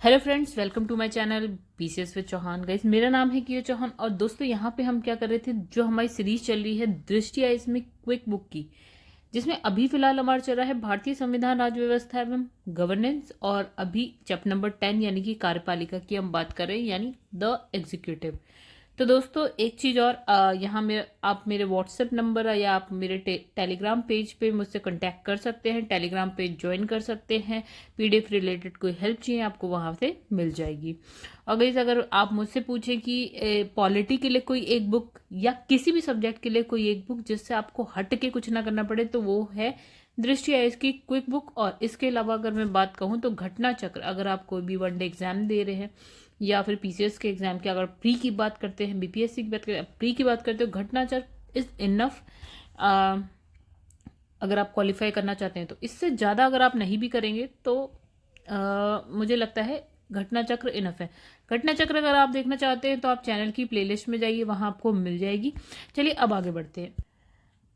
Hello friends, welcome to my channel PCS with Chauhan. Guys, मेरा नाम है कियो चौहान और दोस्तों यहाँ पे हम क्या कर रहे थे, जो हमारी सीरीज चल रही है दृष्टि आइज में क्विक बुक की, जिसमें अभी फिलहाल हमारा चल रहा है भारतीय संविधान, राज्य व्यवस्था एवं गवर्नेंस, और अभी चैप्टर नंबर 10 यानी कि कार्यपालिका की हम बात कर रहे हैं, यानी द एग्जीक्यूटिव। तो दोस्तों एक चीज़ और, यहाँ मेरे आप मेरे व्हाट्सएप नंबर या आप मेरे टेलीग्राम पेज पे मुझसे कांटेक्ट कर सकते हैं, टेलीग्राम पेज ज्वाइन कर सकते हैं। पीडीएफ रिलेटेड कोई हेल्प चाहिए आपको वहाँ से मिल जाएगी। और गाइस, अगर आप मुझसे पूछें कि पॉलिटी के लिए कोई एक बुक या किसी भी सब्जेक्ट के लिए कोई एक बुक जिससे आपको हट के कुछ ना करना पड़े, तो वो है दृष्टि आइज की क्विक बुक। और इसके अलावा अगर मैं बात कहूँ तो घटना चक्र, अगर आप कोई भी वनडे एग्जाम दे रहे हैं या फिर पीसीएस के एग्जाम की अगर प्री की बात करते हैं, बीपीएससी की बात करते हैं, प्री की बात करते हो, घटना चक्र इज इनफ। अगर आप क्वालिफाई करना चाहते हैं तो इससे ज़्यादा अगर आप नहीं भी करेंगे तो मुझे लगता है घटना चक्र इनफ है। घटना चक्र अगर आप देखना चाहते हैं तो आप चैनल की प्लेलिस्ट में जाइए, वहाँ आपको मिल जाएगी। चलिए अब आगे बढ़ते हैं।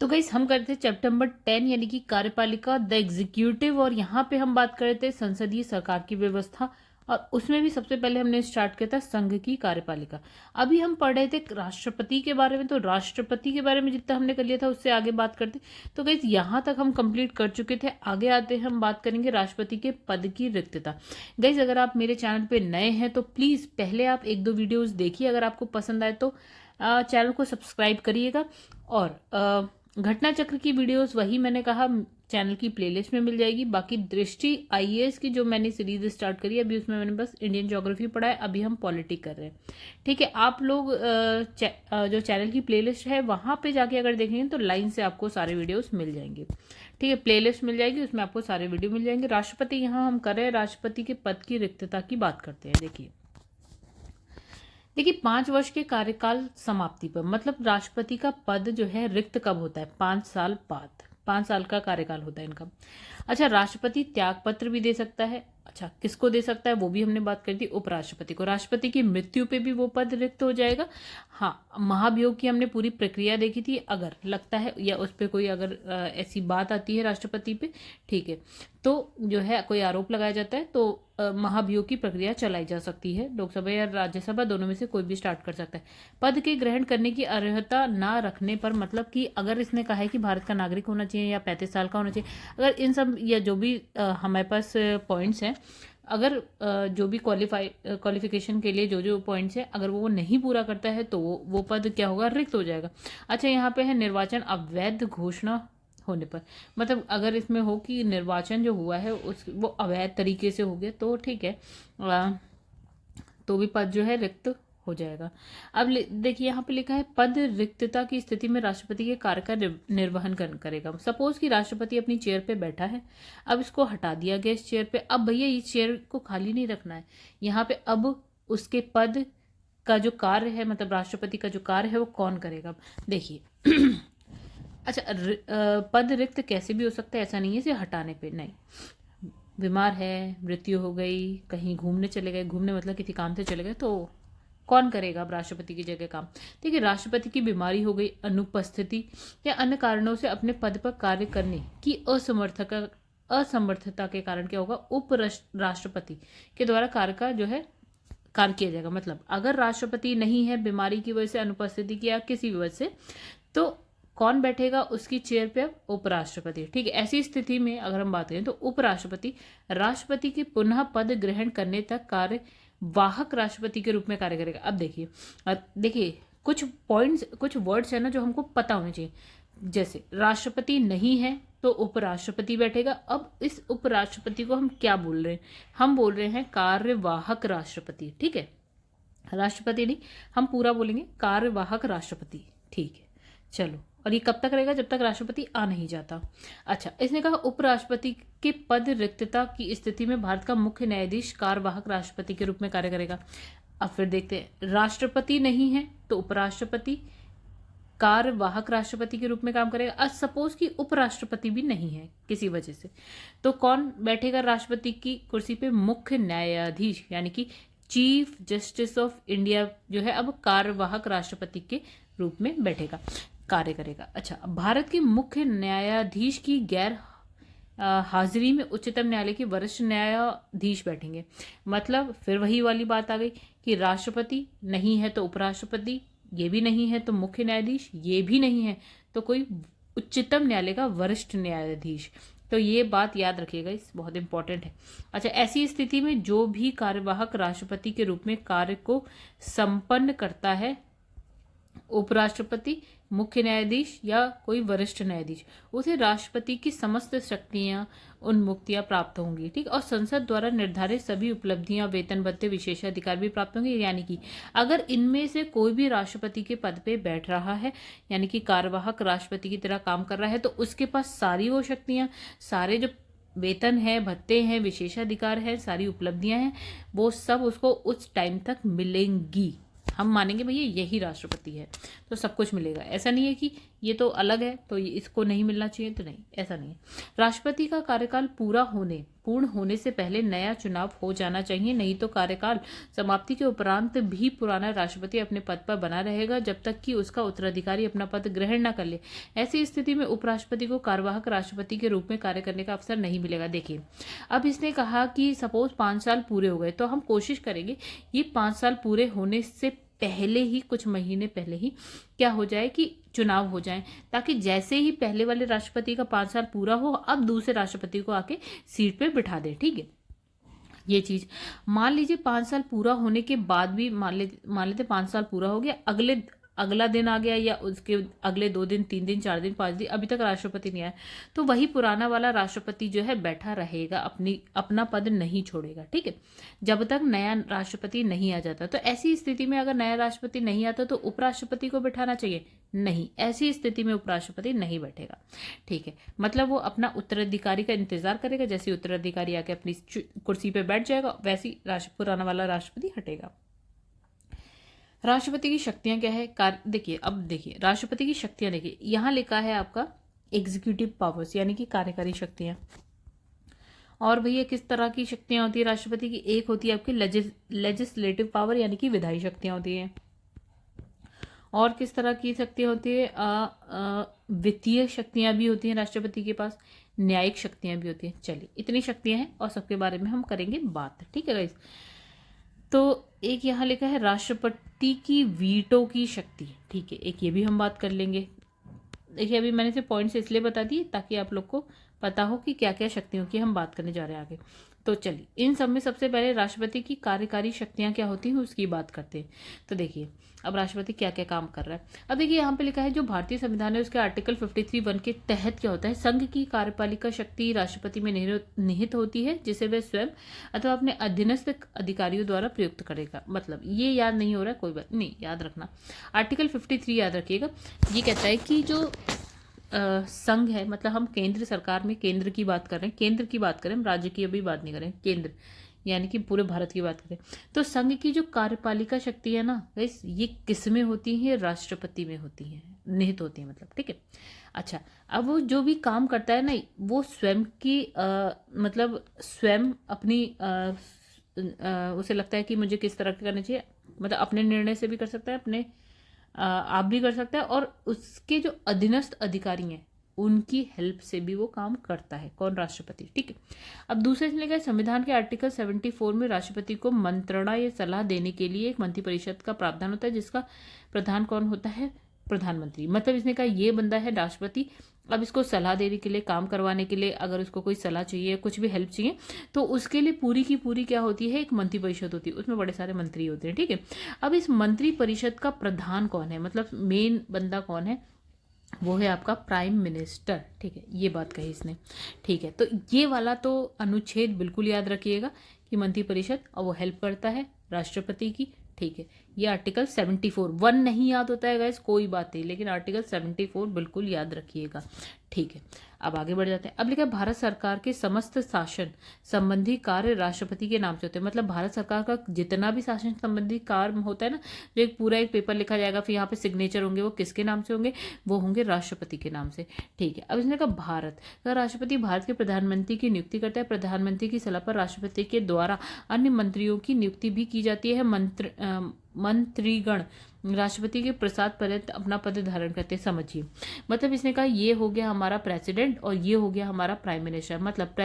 तो गाइस, हम करते हैं चैप्टर नंबर 10 यानी कि कार्यपालिका द एग्जीक्यूटिव, और यहाँ पे हम बात कर रहे थे संसदीय सरकार की व्यवस्था, और उसमें भी सबसे पहले हमने स्टार्ट किया था संघ की कार्यपालिका। अभी हम पढ़ रहे थे राष्ट्रपति के बारे में, तो राष्ट्रपति के बारे में जितना हमने कर लिया था उससे आगे बात करते। तो गाइस, यहाँ तक हम कंप्लीट कर चुके थे। आगे आते हैं, हम बात करेंगे राष्ट्रपति के पद की रिक्तता। गाइस, अगर आप मेरे चैनल पे नए हैं तो प्लीज़ पहले आप एक दो वीडियोज़ देखिए, अगर आपको पसंद आए तो चैनल को सब्सक्राइब करिएगा। और घटना चक्र की वीडियोस वही मैंने कहा चैनल की प्लेलिस्ट में मिल जाएगी। बाकी दृष्टि आईएएस की जो मैंने सीरीज स्टार्ट करी है, अभी उसमें मैंने बस इंडियन ज्योग्राफी पढ़ा है, अभी हम पॉलिटी कर रहे हैं। ठीक है, आप लोग जो चैनल की प्लेलिस्ट है वहाँ पे जाके अगर देखेंगे तो लाइन से आपको सारे वीडियोस मिल जाएंगे। ठीक है, प्लेलिस्ट मिल जाएगी, उसमें आपको सारे वीडियो मिल जाएंगे। राष्ट्रपति यहाँ हम कर रहे हैं, राष्ट्रपति के पद की रिक्तता की बात करते हैं। देखिए 5 वर्ष के कार्यकाल समाप्ति पर, मतलब राष्ट्रपति का पद जो है रिक्त कब होता है? 5 साल बाद। 5 साल का कार्यकाल होता है इनका। अच्छा, राष्ट्रपति त्याग पत्र भी दे सकता है। अच्छा, किसको दे सकता है वो भी हमने बात करी थी, उपराष्ट्रपति को। राष्ट्रपति की मृत्यु पे भी वो पद रिक्त हो जाएगा। हाँ, महाभियोग की हमने पूरी प्रक्रिया देखी थी। अगर लगता है या उस पर कोई अगर ऐसी बात आती है राष्ट्रपति पे, ठीक है, तो जो है कोई आरोप लगाया जाता है तो महाभियोग की प्रक्रिया चलाई जा सकती है। लोकसभा या राज्यसभा दोनों में से कोई भी स्टार्ट कर सकता है। पद के ग्रहण करने की अर्हता ना रखने पर, मतलब कि अगर इसने कहा है कि भारत का नागरिक होना चाहिए या 35 साल का होना चाहिए, अगर इन सब या जो भी हमारे पास पॉइंट्स हैं, अगर जो भी क्वालिफिकेशन के लिए जो जो पॉइंट्स है, अगर वो नहीं पूरा करता है तो वो पद क्या होगा? रिक्त हो जाएगा। अच्छा, यहाँ पे है निर्वाचन अवैध घोषणा होने पर, मतलब अगर इसमें हो कि निर्वाचन जो हुआ है उस वो अवैध तरीके से हो गया तो ठीक है, तो भी पद जो है रिक्त हो जाएगा। अब देखिए यहाँ पे लिखा है पद रिक्तता की स्थिति में राष्ट्रपति के कार्य का निर्वहन करेगा। सपोज कि राष्ट्रपति अपनी चेयर पे बैठा है, अब इसको हटा दिया गया इस चेयर पे। अब भैया इस चेयर को खाली नहीं रखना है यहाँ पे, अब उसके पद का जो कार्य है, मतलब राष्ट्रपति का जो कार्य है वो कौन करेगा? देखिए अच्छा, पद रिक्त कैसे भी हो सकता है, ऐसा नहीं है इसे हटाने पे, नहीं। बीमार है, मृत्यु हो गई, कहीं घूमने चले गए, घूमने मतलब किसी काम से चले गए, तो कौन करेगा अब राष्ट्रपति की जगह काम? देखिए, राष्ट्रपति की बीमारी हो गई, अनुपस्थिति या अन्य कारणों से अपने पद पर कार्य करने की असमर्थता के कारण क्या होगा? उप राष्ट्रपति के द्वारा कार्य किया जाएगा। मतलब अगर राष्ट्रपति नहीं है, बीमारी की वजह से, अनुपस्थिति की या किसी भी वजह से, तो कौन बैठेगा उसकी चेयर पे? उपराष्ट्रपति। ठीक है, ऐसी स्थिति में अगर हम बात करें तो उपराष्ट्रपति राष्ट्रपति के पुनः पद ग्रहण करने तक कार्य वाहक राष्ट्रपति के रूप में कार्य करेगा। अब देखिए कुछ पॉइंट्स, कुछ वर्ड्स है ना जो हमको पता होने चाहिए। जैसे राष्ट्रपति नहीं है तो उपराष्ट्रपति बैठेगा। अब इस उपराष्ट्रपति को हम क्या बोल रहे हैं? हम बोल रहे हैं कार्यवाहक राष्ट्रपति। ठीक है, राष्ट्रपति नहीं, हम पूरा बोलेंगे कार्यवाहक राष्ट्रपति। ठीक है, चलो। और ये कब तक रहेगा? जब तक राष्ट्रपति आ नहीं जाता। अच्छा, इसने कहा उपराष्ट्रपति के पद रिक्तता की स्थिति में भारत का मुख्य न्यायाधीश कार्यवाहक राष्ट्रपति के रूप में कार्य करेगा। अब फिर देखते हैं, राष्ट्रपति नहीं है तो उपराष्ट्रपति कार्यवाहक राष्ट्रपति के रूप में काम करेगा। आज सपोज कि उपराष्ट्रपति भी नहीं है किसी वजह से, तो कौन बैठेगा राष्ट्रपति की कुर्सी पे? मुख्य न्यायाधीश, यानी कि चीफ जस्टिस ऑफ इंडिया जो है अब कार्यवाहक राष्ट्रपति के रूप में कार्य करेगा। अच्छा, भारत के मुख्य न्यायाधीश की हाजिरी में उच्चतम न्यायालय के वरिष्ठ न्यायाधीश बैठेंगे। मतलब फिर वही वाली बात आ गई कि राष्ट्रपति नहीं है तो उपराष्ट्रपति, ये भी नहीं है तो मुख्य न्यायाधीश, ये भी नहीं है तो कोई उच्चतम न्यायालय का वरिष्ठ न्यायाधीश। तो ये बात याद रखिएगा, इस बहुत इंपॉर्टेंट है। अच्छा, ऐसी स्थिति में जो भी कार्यवाहक राष्ट्रपति के रूप में कार्य को संपन्न करता है, उपराष्ट्रपति, मुख्य न्यायाधीश या कोई वरिष्ठ न्यायाधीश, उसे राष्ट्रपति की समस्त शक्तियां, उन्मुक्तियां प्राप्त होंगी। ठीक, और संसद द्वारा निर्धारित सभी उपलब्धियां, वेतन भत्ते, विशेषाधिकार भी प्राप्त होंगे। यानी कि अगर इनमें से कोई भी राष्ट्रपति के पद पे बैठ रहा है, यानी कि कार्यवाहक राष्ट्रपति की तरह काम कर रहा है, तो उसके पास सारी वो शक्तियां, सारे जो वेतन है, भत्ते हैं, विशेषाधिकार है, सारी उपलब्धियां हैं, वो सब उसको उस टाइम तक मिलेंगी। हम मानेंगे भैया यही राष्ट्रपति है तो सब कुछ मिलेगा। ऐसा नहीं है कि ये तो अलग है तो इसको नहीं मिलना चाहिए, तो नहीं, ऐसा नहीं है। राष्ट्रपति का कार्यकाल पूर्ण होने से पहले नया चुनाव हो जाना चाहिए, नहीं तो कार्यकाल समाप्ति के उपरांत भी पुराना राष्ट्रपति अपने पद पर बना रहेगा जब तक कि उसका उत्तराधिकारी अपना पद ग्रहण न कर ले। ऐसी स्थिति में उपराष्ट्रपति को कार्यवाहक राष्ट्रपति के रूप में कार्य करने का अवसर नहीं मिलेगा। देखिए, अब इसने कहा कि सपोज 5 साल पूरे हो गए, तो हम कोशिश करेंगे ये 5 साल पूरे होने से पहले ही, कुछ महीने पहले ही क्या हो जाए कि चुनाव हो जाए, ताकि जैसे ही पहले वाले राष्ट्रपति का 5 साल पूरा हो, अब दूसरे राष्ट्रपति को आके सीट पे बिठा दे। ठीक है, ये चीज मान लीजिए 5 साल पूरा होने के बाद भी मान लेते 5 साल पूरा हो गया, अगला दिन आ गया या उसके अगले 2 दिन, 3 दिन, 4 दिन, 5 दिन, अभी तक राष्ट्रपति नहीं आया, तो वही पुराना वाला राष्ट्रपति जो है बैठा रहेगा, अपना पद नहीं छोड़ेगा। ठीक है, जब तक नया राष्ट्रपति नहीं आ जाता। तो ऐसी स्थिति में अगर नया राष्ट्रपति नहीं आता तो उपराष्ट्रपति को बैठाना चाहिए? नहीं, ऐसी स्थिति में उपराष्ट्रपति नहीं बैठेगा। ठीक है, मतलब वो अपना उत्तराधिकारी का इंतजार करेगा, जैसे उत्तराधिकारी आके अपनी कुर्सी पे बैठ जाएगा वैसी पुराना वाला राष्ट्रपति हटेगा। राष्ट्रपति की शक्तियां क्या है? देखिए राष्ट्रपति की शक्तियां देखिए, यहां लिखा है आपका एग्जीक्यूटिव पावर्स, यानी कि कार्यकारी शक्तियां। और भैया किस तरह की शक्तियां होती है राष्ट्रपति की? एक होती है आपकी लेजिस्लेटिव पावर, यानी कि विधायी शक्तियां होती हैं। और किस तरह की शक्तियां होती है? वित्तीय शक्तियां भी होती हैं राष्ट्रपति के पास, न्यायिक शक्तियां भी होती हैं। चलिए, इतनी शक्तियां हैं और सबके बारे में हम करेंगे बात। ठीक है गाइस, तो एक यहाँ लिखा है राष्ट्रपति की वीटो की शक्ति। ठीक है, एक ये भी हम बात कर लेंगे। देखिए, अभी मैंने सिर्फ पॉइंट्स इसलिए बता दिए ताकि आप लोग को पता हो कि क्या क्या शक्तियों की हम बात करने जा रहे हैं आगे। तो चलिए, इन सब में सबसे पहले राष्ट्रपति की कार्यकारी शक्तियां क्या होती हैं उसकी बात करते हैं। तो देखिए, अब राष्ट्रपति क्या क्या काम कर रहा है। अब देखिए, यहाँ पे लिखा है जो भारतीय संविधान है उसके आर्टिकल 53(1) के तहत क्या होता है, संघ की कार्यपालिका शक्ति राष्ट्रपति में निहित होती है, जिसे वह स्वयं अथवा अपने अधीनस्थ अधिकारियों द्वारा प्रयुक्त करेगा। मतलब ये याद नहीं हो रहा है, कोई बात नहीं, याद रखना। आर्टिकल 53 याद रखिएगा। ये कहता है कि जो संघ है, मतलब हम केंद्र सरकार में केंद्र की बात कर रहे हैं, केंद्र की बात करें, हम राज्य की अभी बात नहीं करें, केंद्र यानी कि पूरे भारत की बात करें, तो संघ की जो कार्यपालिका शक्ति है ना गाइस, ये किस में होती है? राष्ट्रपति में होती है, निहित होती है मतलब। ठीक है, अच्छा, अब वो जो भी काम करता है ना, वो स्वयं की मतलब स्वयं अपनी उसे लगता है कि मुझे किस तरह करना चाहिए, मतलब अपने निर्णय से भी कर सकता है, अपने आप भी कर सकता है, और उसके जो अधीनस्थ अधिकारी हैं उनकी हेल्प से भी वो काम करता है। कौन? राष्ट्रपति। ठीक है, अब दूसरे से लेकर संविधान के आर्टिकल 74 में राष्ट्रपति को मंत्रणा या सलाह देने के लिए एक मंत्रिपरिषद का प्रावधान होता है, जिसका प्रधान कौन होता है? प्रधानमंत्री। मतलब इसने कहा ये बंदा है राष्ट्रपति, अब इसको सलाह देने के लिए, काम करवाने के लिए, अगर उसको कोई सलाह चाहिए, कुछ भी हेल्प चाहिए, तो उसके लिए पूरी की पूरी क्या होती है? एक मंत्रिपरिषद होती है, उसमें बड़े सारे मंत्री होते हैं। ठीक है, अब इस मंत्रिपरिषद का प्रधान कौन है, मतलब मेन बंदा कौन है? वो है आपका प्राइम मिनिस्टर। ठीक है, ये बात कही इसने। ठीक है, तो ये वाला तो अनुच्छेद बिल्कुल याद रखिएगा कि मंत्रिपरिषद, और वो हेल्प करता है राष्ट्रपति की। ठीक है, ये आर्टिकल 74 1 नहीं याद होता है गाइस, कोई बात नहीं, लेकिन आर्टिकल 74 बिल्कुल याद रखिएगा। ठीक है, अब आगे बढ़ जाते हैं। अब लिखा है भारत सरकार के समस्त शासन संबंधी कार्य राष्ट्रपति के नाम से होते हैं। मतलब भारत सरकार का जितना भी शासन संबंधी कार्य होता है ना, जो एक पूरा एक पेपर लिखा जाएगा, फिर यहाँ पे सिग्नेचर होंगे, वो किसके नाम से होंगे? वो होंगे राष्ट्रपति के नाम से। ठीक है, अब इसने कहा भारत का राष्ट्रपति भारत के प्रधानमंत्री की नियुक्ति करता है। प्रधानमंत्री की सलाह पर राष्ट्रपति के द्वारा अन्य मंत्रियों की नियुक्ति भी की जाती है। मंत्रीगण राष्ट्रपति के प्रसाद पर्यंत अपना पद धारण करते। समझिए, मतलब इसने कहा ये हो गया हमारा प्रेसिडेंट और ये हो गया हमारा प्राइम मिनिस्टर। मतलब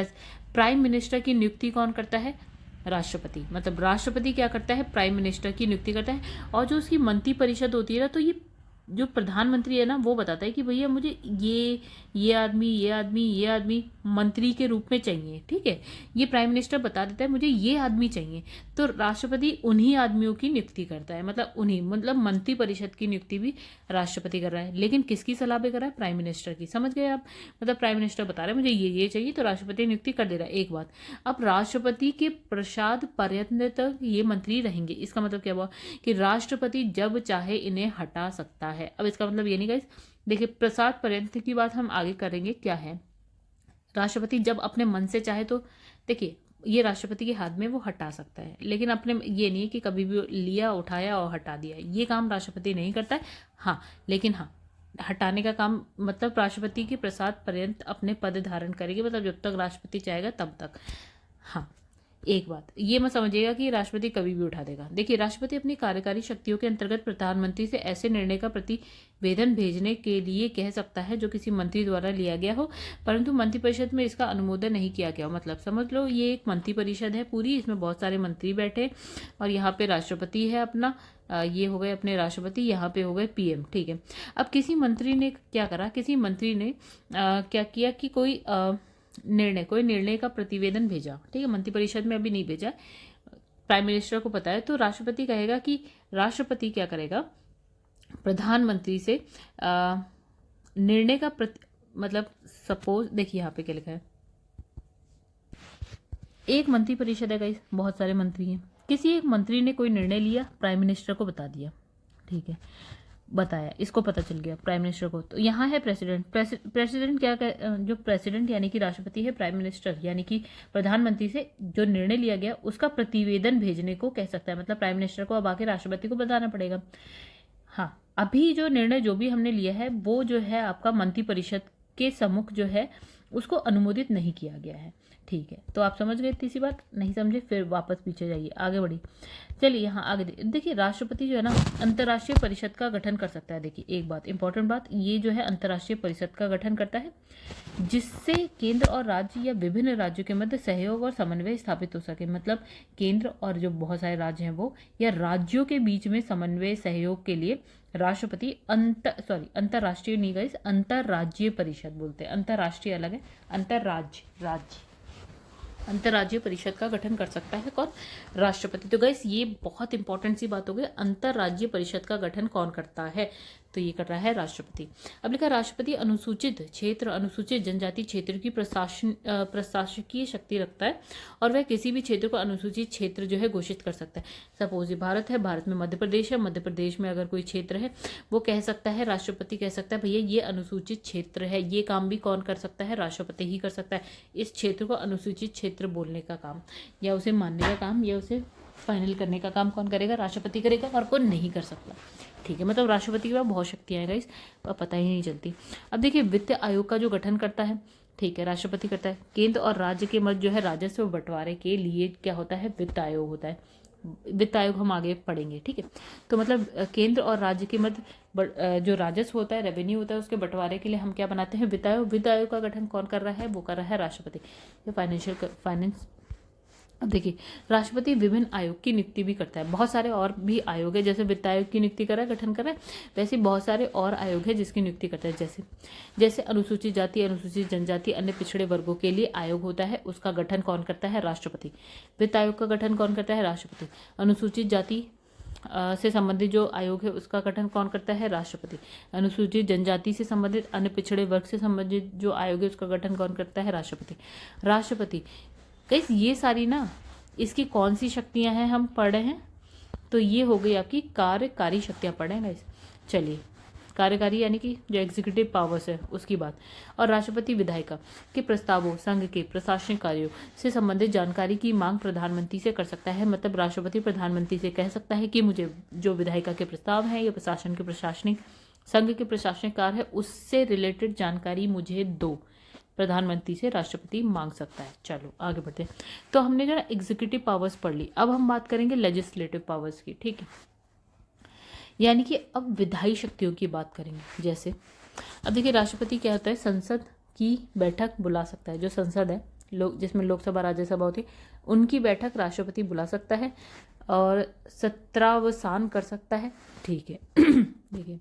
प्राइम मिनिस्टर की नियुक्ति कौन करता है? राष्ट्रपति। मतलब राष्ट्रपति क्या करता है? प्राइम मिनिस्टर की नियुक्ति करता है। और जो उसकी मंत्री परिषद होती है ना, तो ये जो प्रधानमंत्री है ना, वो बताता है कि भैया मुझे ये आदमी मंत्री के रूप में चाहिए। ठीक है, ये प्राइम मिनिस्टर बता देता है मुझे ये आदमी चाहिए, तो राष्ट्रपति उन्हीं आदमियों की नियुक्ति करता है। मतलब मंत्री परिषद की नियुक्ति भी राष्ट्रपति कर रहा है, लेकिन किसकी सलाह पे कर रहा है? प्राइम मिनिस्टर की। समझ गए आप? मतलब प्राइम मिनिस्टर बता रहे हैं मुझे ये चाहिए, तो राष्ट्रपति नियुक्ति कर दे रहा है। एक बात, अब राष्ट्रपति के प्रसाद पर्यंत तक ये मंत्री रहेंगे। इसका मतलब क्या हुआ कि राष्ट्रपति जब चाहे इन्हें हटा सकता है। अब इसका मतलब ये नहीं गाइस, देखिए प्रसाद पर्यंत की बात हम आगे करेंगे क्या है। राष्ट्रपति जब अपने मन से चाहे तो देखिए ये राष्ट्रपति के हाथ में, वो हटा सकता है, लेकिन अपने ये नहीं है कि कभी भी लिया उठाया और हटा दिया, ये काम राष्ट्रपति नहीं करता है। हाँ, लेकिन हाँ, हटाने का काम मतलब राष्ट्रपति के प्रसाद पर्यंत अपने पद धारण करेगी, मतलब जब तक राष्ट्रपति चाहेगा तब तक। हाँ, एक बात ये मत समझिएगा कि राष्ट्रपति कभी भी उठा देगा। देखिए राष्ट्रपति अपनी कार्यकारी शक्तियों के अंतर्गत प्रधानमंत्री से ऐसे निर्णय का प्रतिवेदन भेजने के लिए कह सकता है जो किसी मंत्री द्वारा लिया गया हो, परंतु मंत्रिपरिषद में इसका अनुमोदन नहीं किया गया हो। मतलब समझ लो ये एक मंत्रिपरिषद है पूरी, इसमें बहुत सारे मंत्री बैठे और यहाँ पे राष्ट्रपति है अपना, ये हो गए अपने राष्ट्रपति, यहाँ पे हो गए पीएम। ठीक है, अब किसी मंत्री ने क्या करा, किसी मंत्री ने क्या किया कि कोई निर्णय का प्रतिवेदन भेजा। ठीक है, मंत्रिपरिषद में अभी नहीं भेजा, प्राइम मिनिस्टर को पता है, तो राष्ट्रपति कहेगा कि राष्ट्रपति क्या करेगा, प्रधानमंत्री से निर्णय का मतलब सपोज देखिए यहाँ पे क्या लिखा है, एक मंत्रिपरिषद है गाइस, बहुत सारे मंत्री हैं, किसी एक मंत्री ने कोई निर्णय लिया, प्राइम मिनिस्टर को बता दिया। ठीक है, बताया, इसको पता चल गया प्राइम मिनिस्टर को, तो यहाँ है प्रेसिडेंट। प्रेसिडेंट क्या जो प्रेसिडेंट यानी कि राष्ट्रपति है, प्राइम मिनिस्टर यानी कि प्रधानमंत्री से जो निर्णय लिया गया उसका प्रतिवेदन भेजने को कह सकता है। मतलब प्राइम मिनिस्टर को अब आके राष्ट्रपति को बताना पड़ेगा। हाँ, अभी जो निर्णय जो भी हमने लिया है वो जो है आपका मंत्रिपरिषद के सम्मुख जो है उसको अनुमोदित नहीं किया गया है। ठीक है, तो आप समझ गए तीसरी बात, नहीं समझे फिर वापस पीछे जाइए, आगे बढ़िए। चलिए यहाँ आगे देखिए, राष्ट्रपति जो है ना अंतर्राष्ट्रीय परिषद का गठन कर सकता है। देखिए एक बात, इंपॉर्टेंट बात, ये जो है अंतर्राष्ट्रीय परिषद का गठन करता है जिससे केंद्र और राज्य या विभिन्न राज्यों के मध्य सहयोग और समन्वय स्थापित हो सके। मतलब केंद्र और जो बहुत सारे राज्य हैं वो या राज्यों के बीच में समन्वय सहयोग के लिए राष्ट्रपति अंतर्राष्ट्रीय नहीं गाइस, अंतर्राज्यीय परिषद बोलते हैं, अंतर्राष्ट्रीय अलग है, अंतर्राज्यीय परिषद का गठन कर सकता है कौन? राष्ट्रपति। तो गाइस ये बहुत इंपॉर्टेंट सी बात हो गई, अंतर्राज्यीय परिषद का गठन कौन करता है? तो ये कर रहा है राष्ट्रपति। अब लिखा राष्ट्रपति अनुसूचित क्षेत्र, अनुसूचित जनजाति क्षेत्र की प्रशासकीय शक्ति रखता है और वह किसी भी क्षेत्र को अनुसूचित क्षेत्र जो है घोषित कर सकता है। सपोज ये भारत है, भारत में मध्य प्रदेश है, मध्य प्रदेश में अगर कोई क्षेत्र है वो कह सकता है, राष्ट्रपति कह सकता है भैया ये अनुसूचित क्षेत्र है। ये काम भी कौन कर सकता है? राष्ट्रपति ही कर सकता है। इस क्षेत्र को अनुसूचित क्षेत्र बोलने का काम या उसे मानने का काम या उसे फाइनल करने का काम कौन करेगा? राष्ट्रपति करेगा, और कौन नहीं कर सकता। ठीक है, मतलब राष्ट्रपति के पास बहुत शक्तियां हैं गाइस, पता ही नहीं चलती। अब देखिए वित्त आयोग का जो गठन करता है, ठीक है, राष्ट्रपति करता है। केंद्र और राज्य के मध्य जो है राजस्व बंटवारे के लिए क्या होता है? वित्त आयोग होता है। वित्त आयोग हम आगे पढ़ेंगे। ठीक है, तो मतलब केंद्र और राज्य के मध्य जो राजस्व होता है, रेवेन्यू होता है, उसके बंटवारे के लिए हम क्या बनाते हैं? वित्त आयोग। वित्त आयोग का गठन कौन कर रहा है? वो कर रहा है राष्ट्रपति। फाइनेंस। अब देखिए राष्ट्रपति विभिन्न आयोग की नियुक्ति भी करता है। बहुत सारे और भी आयोग है, जैसे वित्त आयोग की नियुक्ति कर रहा है, गठन कर रहा है, वैसे बहुत सारे और आयोग है जिसकी नियुक्ति करता है। जैसे अनुसूचित जाति, अनुसूचित जनजाति, अन्य पिछड़े वर्गों के लिए आयोग होता है, उसका गठन कौन करता है? राष्ट्रपति। वित्त आयोग का गठन कौन करता है? राष्ट्रपति। अनुसूचित जाति से संबंधित जो आयोग है उसका गठन कौन करता है? राष्ट्रपति। अनुसूचित जनजाति से संबंधित, अन्य पिछड़े वर्ग से संबंधित जो आयोग है उसका गठन कौन करता है? राष्ट्रपति। गाइस ये सारी ना इसकी कौन सी शक्तियां हैं हम पढ़ रहे हैं? तो ये हो गई आपकी कार्यकारी शक्तियां पढ़ रहे हैं गाइस। चलिए कार्यकारी यानी कि जो एग्जीक्यूटिव पावर्स है उसकी बात। और राष्ट्रपति विधायिका के प्रस्तावों, संघ के प्रशासनिक कार्यों से संबंधित जानकारी की मांग प्रधानमंत्री से कर सकता है। मतलब राष्ट्रपति प्रधानमंत्री से कह सकता है कि मुझे जो विधायिका के प्रस्ताव हैं या प्रशासन के प्रशासनिक संघ के प्रशासनिक कार्य है उससे रिलेटेड जानकारी मुझे दो। प्रधानमंत्री से राष्ट्रपति मांग सकता है। चलो आगे बढ़ते हैं। तो हमने जो एग्जीक्यूटिव पावर्स पढ़ ली, अब हम बात करेंगे लेजिस्लेटिव पावर्स की। ठीक है, यानी कि अब विधायी शक्तियों की बात करेंगे। जैसे अब देखिए राष्ट्रपति क्या होता है, संसद की बैठक बुला सकता है। जो संसद है, लोग जिसमें लोकसभा राज्यसभा होती है, उनकी बैठक राष्ट्रपति बुला सकता है और सत्रावसान कर सकता है। ठीक है देखिए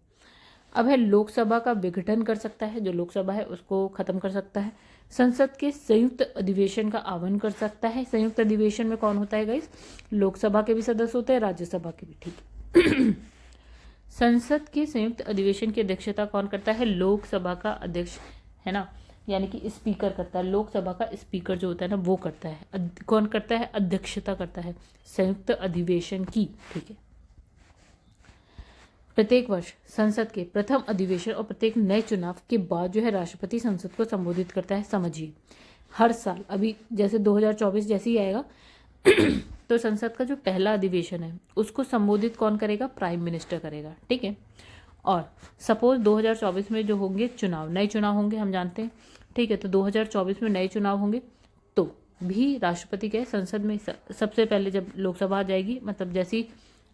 अब है लोकसभा का विघटन कर सकता है, जो लोकसभा है उसको खत्म कर सकता है। संसद के संयुक्त अधिवेशन का आह्वान कर सकता है। संयुक्त अधिवेशन में कौन होता है गाइस, लोकसभा के भी सदस्य होते हैं, राज्यसभा के भी। ठीक है संसद के संयुक्त अधिवेशन की अध्यक्षता कौन करता है, लोकसभा का अध्यक्ष, है ना, यानी कि स्पीकर करता है। लोकसभा का स्पीकर जो होता है ना वो करता है। कौन करता है, अध्यक्षता करता है संयुक्त अधिवेशन की। ठीक है प्रत्येक वर्ष संसद के प्रथम अधिवेशन और प्रत्येक नए चुनाव के बाद जो है राष्ट्रपति संसद को संबोधित करता है। समझिए हर साल, अभी जैसे 2024 जैसे ही आएगा तो संसद का जो पहला अधिवेशन है उसको संबोधित कौन करेगा, प्राइम मिनिस्टर करेगा। ठीक है और सपोज 2024 में जो होंगे चुनाव, नए चुनाव होंगे, हम जानते हैं। ठीक है तो 2024 में नए चुनाव होंगे तो भी राष्ट्रपति के संसद में सबसे पहले जब लोकसभा आ जाएगी, मतलब जैसे ही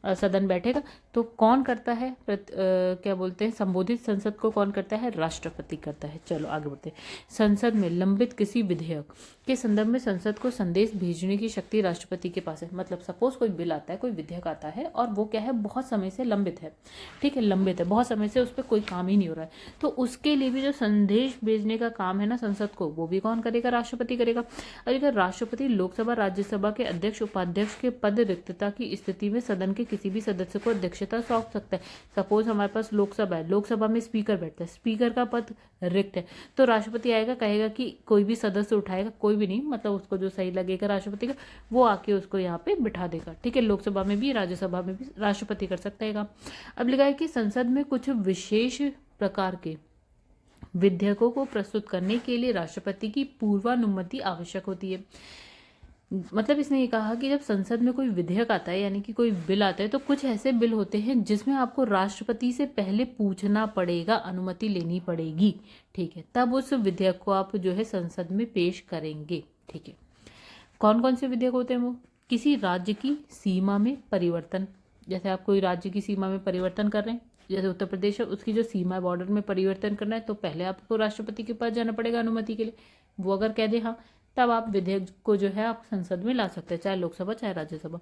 सदन बैठेगा तो कौन करता है, क्या बोलते हैं, संबोधित संसद को कौन करता है, राष्ट्रपति करता है। चलो आगे बढ़ते हैं। संसद में लंबित किसी विधेयक के संदर्भ में संसद को संदेश भेजने की शक्ति राष्ट्रपति के पास है। मतलब सपोज कोई बिल आता है, कोई विधेयक आता है और वो क्या है, बहुत समय से लंबित है। ठीक है लंबित है, बहुत समय से उस पर कोई काम ही नहीं हो रहा है, तो उसके लिए भी जो संदेश भेजने का काम है ना संसद को, वो भी कौन करेगा, राष्ट्रपति करेगा। अगर राष्ट्रपति लोकसभा राज्यसभा के अध्यक्ष उपाध्यक्ष के पद रिक्तता की स्थिति में सदन के किसी भी सदस्य को अध्यक्षता सौंप सकता है। सपोज हमारे पास लोकसभा है, लोकसभा में स्पीकर बैठता है, स्पीकर का पद रिक्त है, तो राष्ट्रपति आएगा, कहेगा कि कोई भी सदस्य उठाएगा, कोई भी नहीं, मतलब उसको जो सही लगेगा राष्ट्रपति का वो आके उसको यहाँ पे बिठा देगा। ठीक है लोकसभा में भी राज्यसभा में भी राष्ट्रपति कर सकता है काम। अब लिखा है कि संसद में कुछ विशेष प्रकार के विधेयकों को प्रस्तुत करने के लिए राष्ट्रपति की पूर्वानुमति आवश्यक होती है। मतलब इसने ये कहा कि जब संसद में कोई विधेयक आता है, यानी कि कोई बिल आता है, तो कुछ ऐसे बिल होते हैं जिसमें आपको राष्ट्रपति से पहले पूछना पड़ेगा, अनुमति लेनी पड़ेगी। ठीक है तब उस विधेयक को आप जो है संसद में पेश करेंगे। ठीक है कौन कौन से विधेयक होते हैं वो, किसी राज्य की सीमा में परिवर्तन, जैसे आप कोई राज्य की सीमा में परिवर्तन कर रहे हैं, जैसे उत्तर प्रदेश है, उसकी जो सीमा बॉर्डर में परिवर्तन करना है तो पहले आपको राष्ट्रपति के पास जाना पड़ेगा अनुमति के लिए। वो अगर कह दे हाँ, तब आप विधेयक को जो है आप संसद में ला सकते हैं, चाहे लोकसभा चाहे राज्यसभा।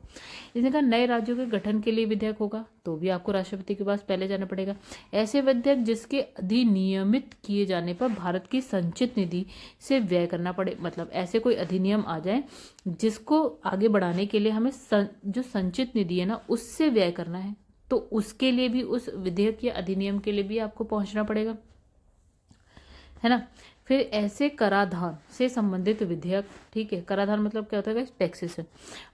इसने कहा नए राज्यों के गठन के लिए विधेयक होगा तो भी आपको राष्ट्रपति के पास पहले जाना पड़ेगा। ऐसे विधेयक जिसके अधिनियमित किए जाने पर भारत की संचित निधि से व्यय करना पड़े, मतलब ऐसे कोई अधिनियम आ जाए जिसको आगे बढ़ाने के लिए हमें जो संचित निधि है ना उससे व्यय करना है, तो उसके लिए भी उस विधेयक या अधिनियम के लिए भी आपको पहुंचना पड़ेगा, है ना। फिर ऐसे कराधान से संबंधित विधेयक, ठीक है कराधान मतलब क्या होता है, टैक्सेशन,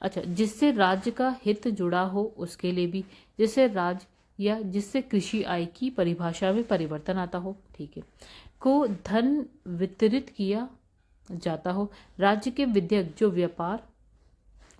अच्छा, जिससे राज्य का हित जुड़ा हो उसके लिए भी, जिससे राज्य या जिससे कृषि आय की परिभाषा में परिवर्तन आता हो, ठीक है, को धन वितरित किया जाता हो। राज्य के विधेयक जो व्यापार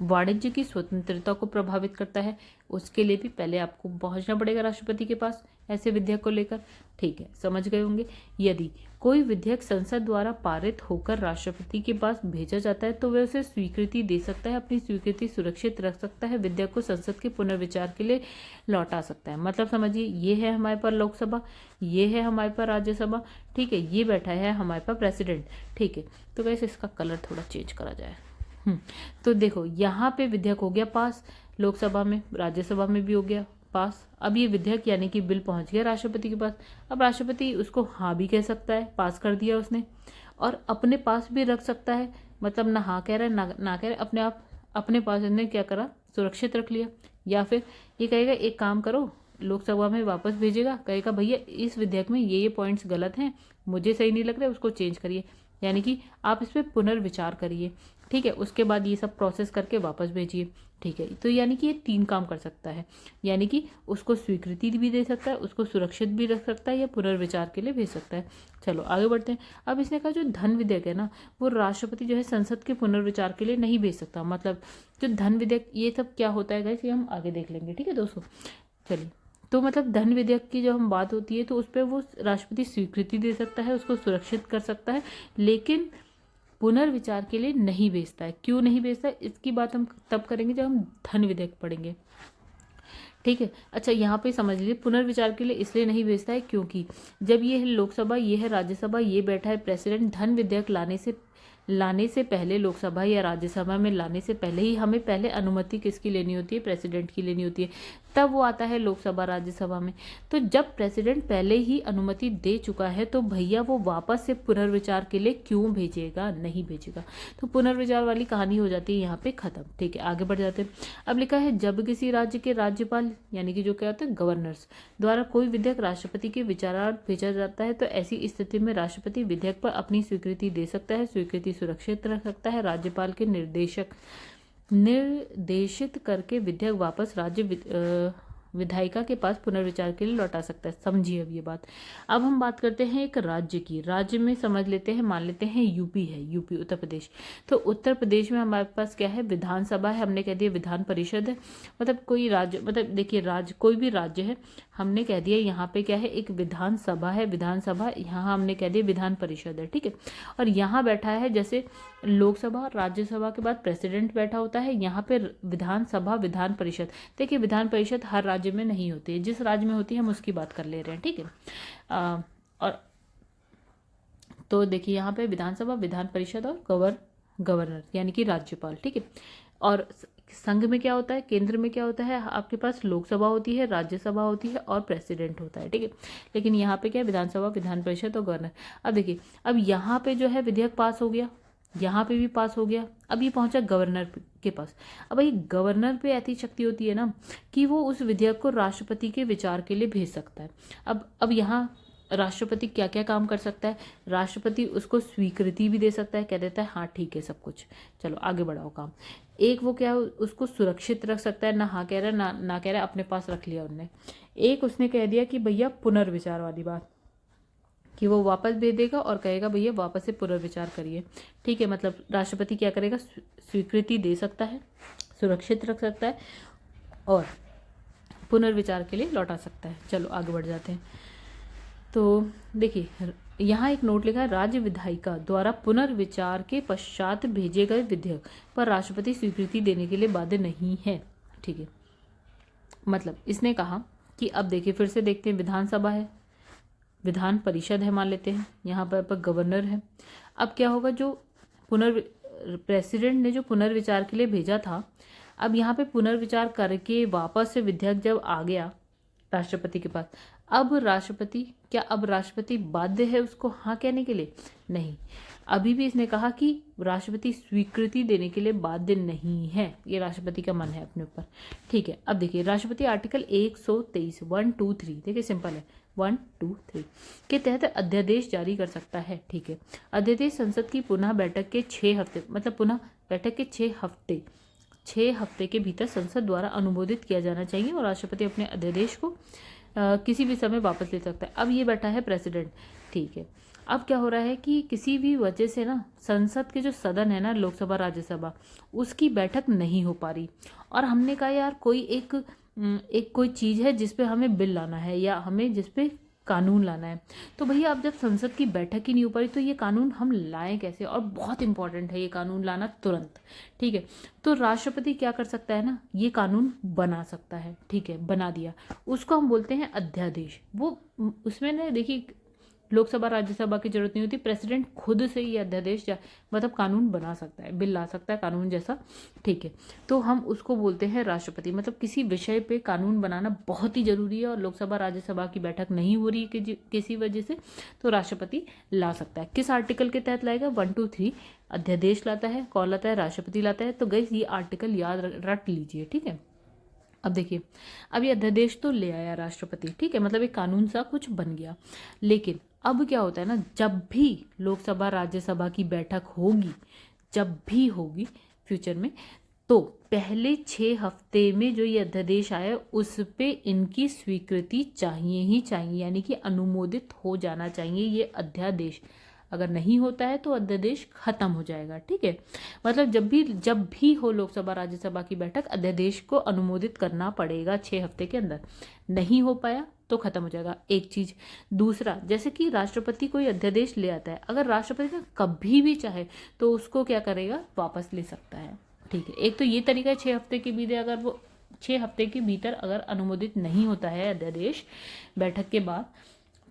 वाणिज्य की स्वतंत्रता को प्रभावित करता है उसके लिए भी पहले आपको पहुंचना पड़ेगा राष्ट्रपति के पास ऐसे विधेयक को लेकर। ठीक है समझ गए होंगे। यदि कोई विधेयक संसद द्वारा पारित होकर राष्ट्रपति के पास भेजा जाता है तो वह उसे स्वीकृति दे सकता है, अपनी स्वीकृति सुरक्षित रख सकता है, विधेयक को संसद के पुनर्विचार के लिए लौटा सकता है। मतलब समझिए ये है हमारे पास लोकसभा, ये है हमारे पास राज्यसभा, ठीक है, ये बैठा है हमारे पास प्रेसिडेंट। ठीक है तो वैसे इसका कलर थोड़ा चेंज करा जाए। तो देखो यहाँ पे विधेयक हो गया पास, लोकसभा में राज्यसभा में भी हो गया पास। अब ये विधेयक यानी कि बिल पहुंच गया राष्ट्रपति के पास। अब राष्ट्रपति उसको हाँ भी कह सकता है, पास कर दिया उसने, और अपने पास भी रख सकता है, मतलब ना हाँ कह रहा है ना कह रहा है, अपने आप अपने पास ने क्या करा, सुरक्षित रख लिया। या फिर ये कहेगा एक काम करो, लोकसभा में वापस भेजेगा, कहेगा भैया इस विधेयक में ये पॉइंट्स गलत हैं, मुझे सही नहीं लग रहा है, उसको चेंज करिए, यानी कि आप इस पर पुनर्विचार करिए। ठीक है उसके बाद ये सब प्रोसेस करके वापस भेजिए। ठीक है तो यानी कि ये 3 काम कर सकता है, यानी कि उसको स्वीकृति भी दे सकता है, उसको सुरक्षित भी रख सकता है, या पुनर्विचार के लिए भेज सकता है। चलो आगे बढ़ते हैं। अब इसने कहा जो धन विधेयक है ना वो राष्ट्रपति जो है संसद के पुनर्विचार के लिए नहीं भेज सकता। मतलब जो धन विधेयक ये सब क्या होता है गाइस, ये हम आगे देख लेंगे। ठीक है दोस्तों चलिए, तो मतलब धन विधेयक की जब हम बात होती है तो उस पर वो राष्ट्रपति स्वीकृति दे सकता है, उसको सुरक्षित कर सकता है, लेकिन पुनर्विचार के लिए नहीं भेजता है। क्यों नहीं भेजता है इसकी बात हम तब करेंगे जब हम धन विधेयक पढ़ेंगे। ठीक है। अच्छा, यहाँ पे समझ लीजिए पुनर्विचार के लिए इसलिए नहीं भेजता है क्योंकि जब ये है लोकसभा, ये है राज्यसभा, ये बैठा है प्रेसिडेंट, धन विधेयक लाने से पहले लोकसभा या राज्यसभा में लाने से पहले ही हमें पहले अनुमति किसकी लेनी होती है? प्रेसिडेंट की लेनी होती है, तब वो आता है लोकसभा राज्यसभा में। तो जब प्रेसिडेंट पहले ही अनुमति दे चुका है तो भैया वो वापस से पुनर्विचार के लिए क्यों भेजेगा? नहीं भेजेगा। तो पुनर्विचार वाली कहानी हो जाती है यहाँ पे खत्म। ठीक है, आगे बढ़ जाते हैं। अब लिखा है जब किसी राज्य के राज्यपाल यानी कि जो क्या होता है गवर्नर्स द्वारा कोई विधेयक राष्ट्रपति के विचारार्थ भेजा जाता है तो ऐसी स्थिति में राष्ट्रपति विधेयक पर अपनी स्वीकृति दे सकता है, स्वीकृति सुरक्षित रख सकता है। राज्यपाल के निर्देशित करके विधेयक वापस विधायिका के पास पुनर्विचार के लिए लौटा सकता है। समझिए अब ये बात। अब हम बात करते हैं एक राज्य की। राज्य में समझ लेते हैं, मान लेते हैं यूपी है, यूपी उत्तर प्रदेश। तो उत्तर प्रदेश में हमारे पास क्या है? विधानसभा है, हमने कह दिया विधान परिषद है। मतलब कोई राज्य, मतलब देखिए राज्य कोई भी राज्य है, हमने कह दिया यहाँ पे क्या है? एक विधानसभा है, विधानसभा, यहाँ हमने कह दिया विधान परिषद है। ठीक है, और यहाँ बैठा है जैसे लोकसभा राज्यसभा के बाद प्रेसिडेंट बैठा होता है, यहाँ पे विधानसभा विधान परिषद। देखिए विधान परिषद हर राज्य में नहीं होती है, जिस राज्य में होती है हम उसकी बात कर ले रहे हैं। ठीक है, और तो देखिए यहाँ पे विधानसभा विधान परिषद और गवर्नर यानी कि राज्यपाल। ठीक है, और संघ में क्या होता है? केंद्र में क्या होता है? आपके पास लोकसभा होती है, राज्यसभा होती है और प्रेसिडेंट होता है। ठीक है, लेकिन यहाँ पे क्या है? विधानसभा विधान परिषद और गवर्नर। अब देखिए, अब यहाँ पे जो है विधेयक पास हो गया, यहाँ पे भी पास हो गया, अब ये पहुंचा गवर्नर के पास। अब भाई गवर्नर पे ऐसी शक्ति होती है ना कि वो उस विधेयक को राष्ट्रपति के विचार के लिए भेज सकता है। अब यहाँ राष्ट्रपति क्या क्या काम कर सकता है? राष्ट्रपति उसको स्वीकृति भी दे सकता है, कह देता है हाँ ठीक है सब कुछ, चलो आगे बढ़ाओ काम। एक वो क्या उसको सुरक्षित रख सकता है, ना हाँ कह रहा है ना कह रहा है, अपने पास रख लिया उनने। एक उसने कह दिया कि भैया पुनर्विचार वाली बात, कि वो वापस भेज देगा और कहेगा भैया वापस से पुनर्विचार करिए। ठीक है, मतलब राष्ट्रपति क्या करेगा? स्वीकृति दे सकता है, सुरक्षित रख सकता है और पुनर्विचार के लिए लौटा सकता है। चलो आगे बढ़ जाते हैं। तो देखिए यहाँ एक नोट लिखा है, राज्य विधायिका द्वारा पुनर्विचार के पश्चात भेजे गए विधेयक पर राष्ट्रपति स्वीकृति देने के लिए बाध्य नहीं है। ठीक है, मतलब इसने कहा कि अब देखिए फिर से देखते हैं, विधानसभा है, विधान परिषद है मान लेते हैं, यहाँ पर गवर्नर है। अब क्या होगा? जो प्रेसिडेंट ने जो पुनर्विचार के लिए भेजा था, अब यहाँ पे पुनर्विचार करके वापस से विधेयक जब आ गया राष्ट्रपति के पास, अब राष्ट्रपति बाध्य है उसको हाँ कहने के लिए? नहीं, अभी भी इसने कहा कि राष्ट्रपति स्वीकृति देने के लिए बाध्य नहीं है, ये राष्ट्रपति का मन है अपने ऊपर। ठीक है, अब देखिए राष्ट्रपति आर्टिकल 123 1 2 3 देखिए सिंपल है 1 2 3 के तहत अध्यादेश जारी कर सकता है। ठीक है, अध्यादेश संसद की पुनः बैठक के 6 हफ्ते, मतलब पुनः बैठक के 6 हफ्ते के भीतर संसद द्वारा अनुमोदित किया जाना चाहिए और राष्ट्रपति अपने अध्यादेश को किसी भी समय वापस ले सकता है। अब ये बैठा है प्रेसिडेंट। ठीक है, अब क्या हो रहा है कि किसी भी वजह से ना संसद के जो सदन है ना, लोकसभा राज्यसभा, उसकी बैठक नहीं हो पा रही, और हमने कहा यार कोई चीज़ है जिस पे हमें बिल लाना है या हमें जिस पे कानून लाना है, तो भैया अब जब संसद की बैठक ही नहीं हो पा रही तो ये कानून हम लाएं कैसे? और बहुत इंपॉर्टेंट है ये कानून लाना तुरंत। ठीक है, तो राष्ट्रपति क्या कर सकता है ना, ये कानून बना सकता है। ठीक है, बना दिया, उसको हम बोलते हैं अध्यादेश। वो उसमें ना देखिए लोकसभा राज्यसभा की जरूरत नहीं होती, प्रेसिडेंट खुद से ये अध्यादेश मतलब कानून बना सकता है, बिल ला सकता है कानून जैसा। ठीक है, तो हम उसको बोलते हैं राष्ट्रपति। मतलब किसी विषय पे कानून बनाना बहुत ही जरूरी है और लोकसभा राज्यसभा की बैठक नहीं हो रही है किसी वजह से, तो राष्ट्रपति ला सकता है। किस आर्टिकल के तहत लाएगा? 1 2 3 अध्यादेश लाता है। कौन लाता है? राष्ट्रपति लाता है। तो गाइस ये आर्टिकल याद रट लीजिए। ठीक है, अब देखिए अब ये अध्यादेश तो ले आया राष्ट्रपति, ठीक है, मतलब एक कानून सा कुछ बन गया। लेकिन अब क्या होता है ना, जब भी लोकसभा राज्यसभा की बैठक होगी, जब भी होगी फ्यूचर में, तो पहले 6 हफ्ते में जो ये अध्यादेश आया उस पे इनकी स्वीकृति चाहिए ही चाहिए, यानी कि अनुमोदित हो जाना चाहिए ये अध्यादेश। अगर नहीं होता है तो अध्यादेश खत्म हो जाएगा। ठीक है, मतलब जब भी हो लोकसभा राज्यसभा की बैठक, अध्यादेश को अनुमोदित करना पड़ेगा 6 हफ्ते के अंदर। नहीं हो पाया तो खत्म हो जाएगा, एक चीज। दूसरा, जैसे कि राष्ट्रपति कोई अध्यादेश ले आता है, अगर राष्ट्रपति ना कभी भी चाहे तो उसको क्या करेगा? वापस ले सकता है। ठीक है, एक तो ये तरीका है 6 हफ्ते के भीतर अगर वो 6 हफ्ते के भीतर अगर अनुमोदित नहीं होता है अध्यादेश बैठक के बाद,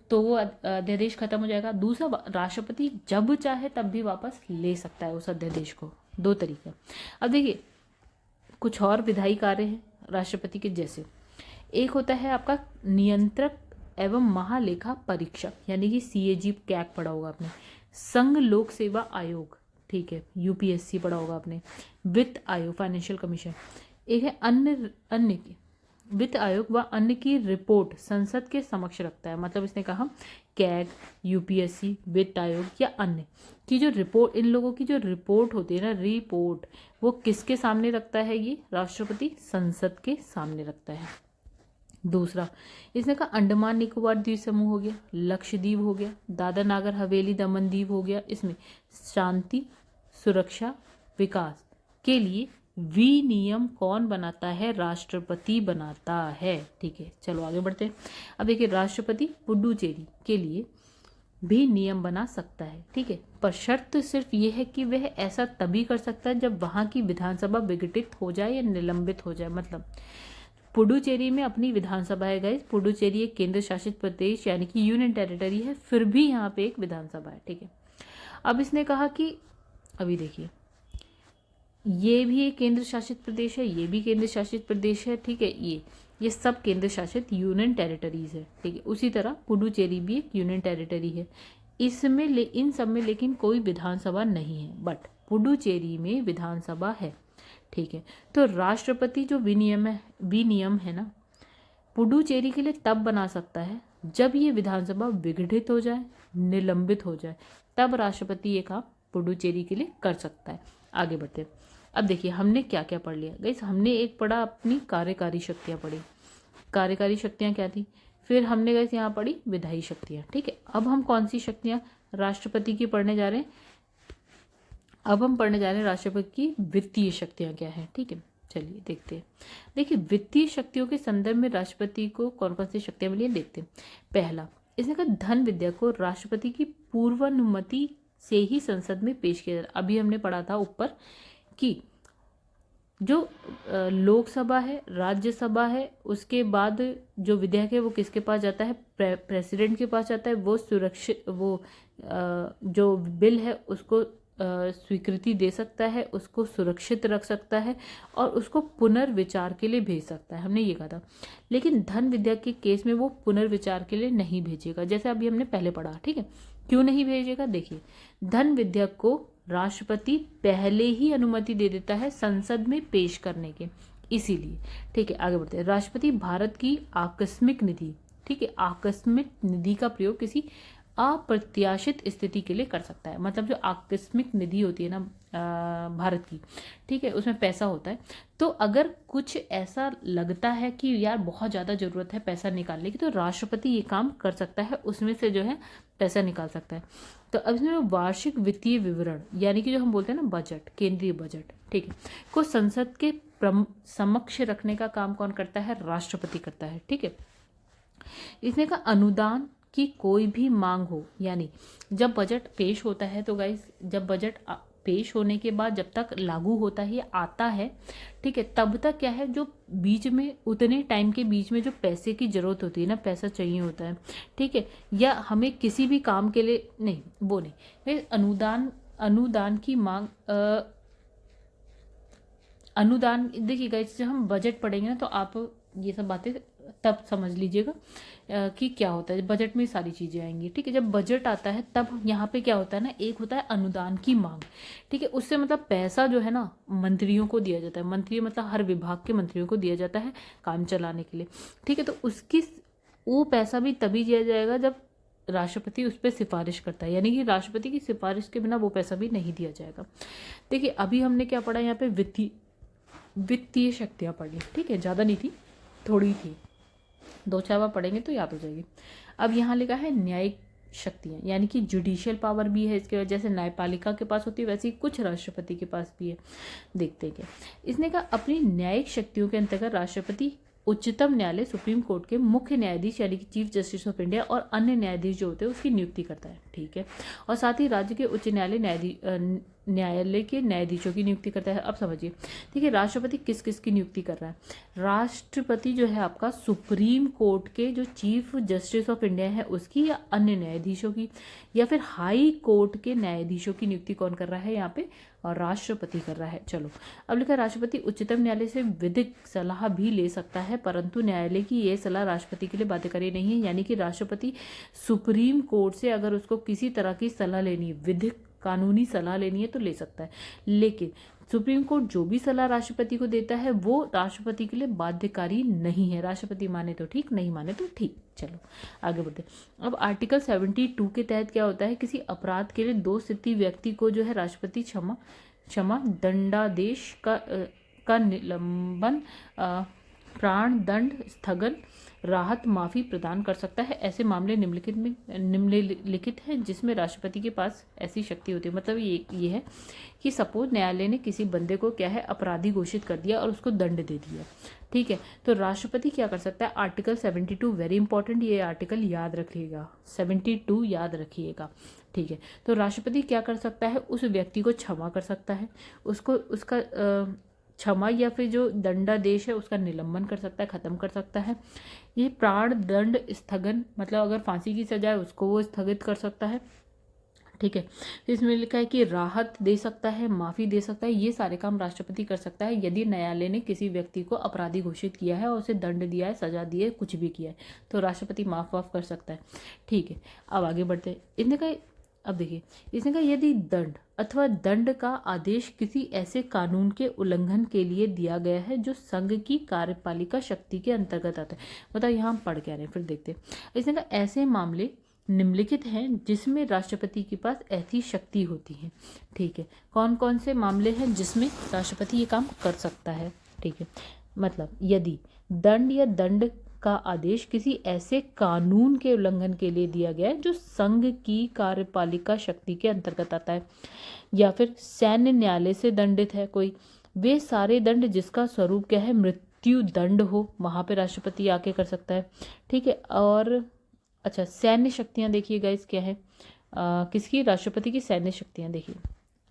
तो वो अध्यादेश खत्म हो जाएगा। दूसरा, राष्ट्रपति जब चाहे तब भी वापस ले सकता है उस अध्यादेश को। 2 तरीका। अब देखिए कुछ और विधायी कार्य हैं राष्ट्रपति के जैसे। एक होता है आपका नियंत्रक एवं महालेखा परीक्षक, यानी कि CAG कैग पढ़ा होगा आपने। संघ लोक सेवा आयोग, ठीक है, UPSC पढ़ा होगा आपने। वित्त आयोग, फाइनेंशियल कमीशन। एक है अन्य की वित्त आयोग व अन्य की रिपोर्ट संसद के समक्ष रखता है। मतलब इसने कहा कैग, UPSC, वित्त आयोग या अन्य की जो रिपोर्ट, इन लोगों की जो रिपोर्ट होती है ना, रिपोर्ट, वो किसके सामने रखता है? ये राष्ट्रपति संसद के सामने रखता है। दूसरा, इसने कहा अंडमान निकोबार द्वीप समूह हो गया, लक्षद्वीप हो गया, दादर नागर हवेली दमन दीव हो गया। इसमें शांति, सुरक्षा, विकास के लिए विनियम कौन बनाता है? राष्ट्रपति बनाता है। ठीक है, चलो आगे बढ़ते हैं। अब देखिए राष्ट्रपति पुडुचेरी के लिए भी नियम बना सकता है, ठीक है, पर शर्त सिर्फ ये है कि वह ऐसा तभी कर सकता है जब वहाँ की विधानसभा विघटित हो जाए या निलंबित हो जाए। मतलब पुडुचेरी में अपनी विधानसभा है गाइस, पुडुचेरी एक केंद्र शासित प्रदेश यानी कि यूनियन टेरिटरी है, फिर भी यहाँ पे एक विधानसभा है, ठीक है। अब इसने कहा कि अभी देखिए ये भी एक केंद्र शासित प्रदेश है, ये भी केंद्र शासित प्रदेश है, ठीक है, ये सब केंद्र शासित यूनियन टेरिटरीज है, ठीक है। उसी तरह पुडुचेरी भी एक यूनियन टेरिटरी है। इसमें इन सब में लेकिन कोई विधानसभा नहीं है, बट पुडुचेरी में विधानसभा है, ठीक है। तो राष्ट्रपति जो विनियम है ना, पुडुचेरी के लिए तब बना सकता है जब ये विधानसभा विघटित हो जाए, निलंबित हो जाए, तब राष्ट्रपति ये काम पुडुचेरी के लिए कर सकता है। आगे बढ़ते हैं। अब देखिए हमने क्या क्या पढ़ लिया गाइस। हमने एक पढ़ा अपनी कार्यकारी शक्तियाँ पढ़ी, कार्यकारी शक्तियाँ क्या थी, फिर हमने गाइस यहाँ पढ़ी विधायी शक्तियाँ, ठीक है। अब हम कौन सी शक्तियाँ राष्ट्रपति की पढ़ने जा रहे हैं? अब हम पढ़ने जा रहे हैं राष्ट्रपति की वित्तीय शक्तियाँ क्या है, ठीक है। चलिए देखते हैं। देखिए वित्तीय शक्तियों के संदर्भ में राष्ट्रपति को कौन कौन सी शक्तियाँ मिली हैं देखते हैं। पहला, इसने कहा धन विधेयक को राष्ट्रपति की पूर्वानुमति से ही संसद में पेश किया जाता है। अभी हमने पढ़ा था ऊपर कि जो लोकसभा है, राज्यसभा है, उसके बाद जो विधेयक है वो किसके पास जाता है? प्रेसिडेंट के पास जाता है। वो सुरक्षित जो बिल है उसको स्वीकृति दे सकता है, उसको सुरक्षित रख सकता है और उसको पुनर्विचार के लिए भेज सकता है, हमने ये कहा था। लेकिन धन विधेयक के केस में वो पुनर्विचार के लिए नहीं भेजेगा, जैसे अभी हमने पहले पढ़ा, ठीक है। क्यों नहीं भेजेगा? देखिए धन विधेयक को राष्ट्रपति पहले ही अनुमति दे देता है संसद में पेश करने के, इसीलिए, ठीक है। आगे बढ़ते हैं। राष्ट्रपति भारत की आकस्मिक निधि, ठीक है, आकस्मिक निधि का प्रयोग किसी अप्रत्याशित स्थिति के लिए कर सकता है। मतलब जो आकस्मिक निधि होती है ना भारत की, ठीक है, उसमें पैसा होता है। तो अगर कुछ ऐसा लगता है कि यार बहुत ज़्यादा ज़रूरत है पैसा निकालने की, तो राष्ट्रपति ये काम कर सकता है, उसमें से जो है पैसा निकाल सकता है। तो अब इसमें वार्षिक वित्तीय विवरण यानी कि जो हम बोलते हैं ना बजट, केंद्रीय बजट, ठीक है, को संसद के समक्ष रखने का काम कौन करता है? राष्ट्रपति करता है, ठीक है। इसने कहा अनुदान की कोई भी मांग हो, यानी जब बजट पेश होता है तो गाइस जब बजट पेश होने के बाद जब तक लागू होता है, आता है, ठीक है, तब तक क्या है, जो बीच में उतने टाइम के बीच में जो पैसे की ज़रूरत होती है ना, पैसा चाहिए होता है, ठीक है, या हमें किसी भी काम के लिए नहीं, वो नहीं, अनुदान की मांग, अनुदान, देखिए गाइस जब हम बजट पढ़ेंगे ना तो आप ये सब बातें तब समझ लीजिएगा कि क्या होता है। बजट में सारी चीज़ें आएंगी, ठीक है। जब बजट आता है तब यहाँ पे क्या होता है ना, एक होता है अनुदान की मांग, ठीक है, उससे मतलब पैसा जो है ना मंत्रियों को दिया जाता है, मंत्री मतलब हर विभाग के मंत्रियों को दिया जाता है काम चलाने के लिए, ठीक है। तो वो पैसा भी तभी दिया जाएगा जब राष्ट्रपति उस पर सिफारिश करता है, यानी कि राष्ट्रपति की सिफारिश के बिना वो पैसा भी नहीं दिया जाएगा। देखिए अभी हमने क्या पढ़ा यहाँ पे, वित्तीय शक्तियाँ पढ़ी, ठीक है, ज़्यादा नहीं थी, थोड़ी थी, 2-4 बार पढ़ेंगे तो याद हो जाएगी। अब यहाँ लिखा है न्यायिक शक्तियाँ, यानी कि जुडिशियल पावर भी है इसके, जैसे न्यायपालिका के पास होती है वैसे ही कुछ राष्ट्रपति के पास भी है। देखते हैं क्या इसने कहा। अपनी न्यायिक शक्तियों के अंतर्गत राष्ट्रपति उच्चतम न्यायालय सुप्रीम कोर्ट के मुख्य न्यायाधीश यानी कि चीफ जस्टिस ऑफ इंडिया और अन्य न्यायाधीश जो होते हैं उसकी नियुक्ति करता है, ठीक है। और साथ ही राज्य के उच्च न्यायालय न्यायालय के न्यायाधीशों की नियुक्ति करता है। अब समझिए, ठीक है, राष्ट्रपति किस किस की नियुक्ति कर रहा है। राष्ट्रपति जो है आपका सुप्रीम कोर्ट के जो चीफ जस्टिस ऑफ इंडिया है उसकी, या अन्य न्यायाधीशों की, या फिर हाई कोर्ट के न्यायाधीशों की नियुक्ति कौन कर रहा है यहाँ पे, और राष्ट्रपति कर रहा है। चलो, अब लिखा राष्ट्रपति उच्चतम न्यायालय से विधिक सलाह भी ले सकता है, परंतु न्यायालय की यह सलाह राष्ट्रपति के लिए बाध्यकारी नहीं है। यानी कि राष्ट्रपति सुप्रीम कोर्ट से अगर उसको किसी तरह की सलाह लेनी है, विधिक कानूनी सलाह लेनी है, तो ले सकता है, लेकिन सुप्रीम कोर्ट जो भी सलाह राष्ट्रपति को देता है वो राष्ट्रपति के लिए बाध्यकारी नहीं है। राष्ट्रपति माने तो ठीक, नहीं माने तो ठीक। चलो आगे बढ़ते। अब आर्टिकल 72 के तहत क्या होता है, किसी अपराध के लिए दोष सिद्धि व्यक्ति को जो है राष्ट्रपति क्षमा दंडादेश का निलंबन, प्राण दंड स्थगन, राहत, माफी प्रदान कर सकता है। ऐसे मामले निम्नलिखित हैं जिसमें राष्ट्रपति के पास ऐसी शक्ति होती है। मतलब ये है कि सपोज न्यायालय ने किसी बंदे को क्या है अपराधी घोषित कर दिया और उसको दंड दे दिया, ठीक है, तो राष्ट्रपति क्या कर सकता है, आर्टिकल 72, वेरी इंपॉर्टेंट, ये आर्टिकल याद रखिएगा, 72 याद रखिएगा, ठीक है। तो राष्ट्रपति क्या कर सकता है, उस व्यक्ति को क्षमा कर सकता है, उसको उसका क्षमा या फिर जो दंडादेश है उसका निलंबन कर सकता है, खत्म कर सकता है। ये प्राण दंड स्थगन, मतलब अगर फांसी की सजा है उसको वो स्थगित कर सकता है, ठीक है। इसमें लिखा है कि राहत दे सकता है, माफी दे सकता है, ये सारे काम राष्ट्रपति कर सकता है यदि न्यायालय ने किसी व्यक्ति को अपराधी घोषित किया है और उसे दंड दिया है, सजा दी है, कुछ भी किया है, तो राष्ट्रपति माफ वाफ कर सकता है, ठीक है। अब आगे बढ़ते हैं। इसने कहा, अब देखिए, इसने कहा यदि दंड अथवा दंड का आदेश किसी ऐसे कानून के उल्लंघन के लिए दिया गया है जो संघ की कार्यपालिका शक्ति के अंतर्गत आता है। मतलब यहाँ हम पढ़ क्या रहे हैं, फिर देखते हैं। इसने कहा ऐसे मामले निम्नलिखित हैं जिसमें राष्ट्रपति के पास ऐसी शक्ति होती है, ठीक है। कौन कौन से मामले हैं जिसमें राष्ट्रपति ये काम कर सकता है, ठीक है। मतलब यदि दंड या दंड का आदेश किसी ऐसे कानून के उल्लंघन के लिए दिया गया है जो संघ की कार्यपालिका शक्ति के अंतर्गत आता है, या फिर सैन्य न्यायालय से दंडित है कोई, वे सारे दंड जिसका स्वरूप क्या है, मृत्यु दंड हो, वहां पे राष्ट्रपति आके कर सकता है, ठीक है। और अच्छा, सैन्य शक्तियां देखिए गाइस क्या है, किसकी, राष्ट्रपति की सैन्य शक्तियां देखिए,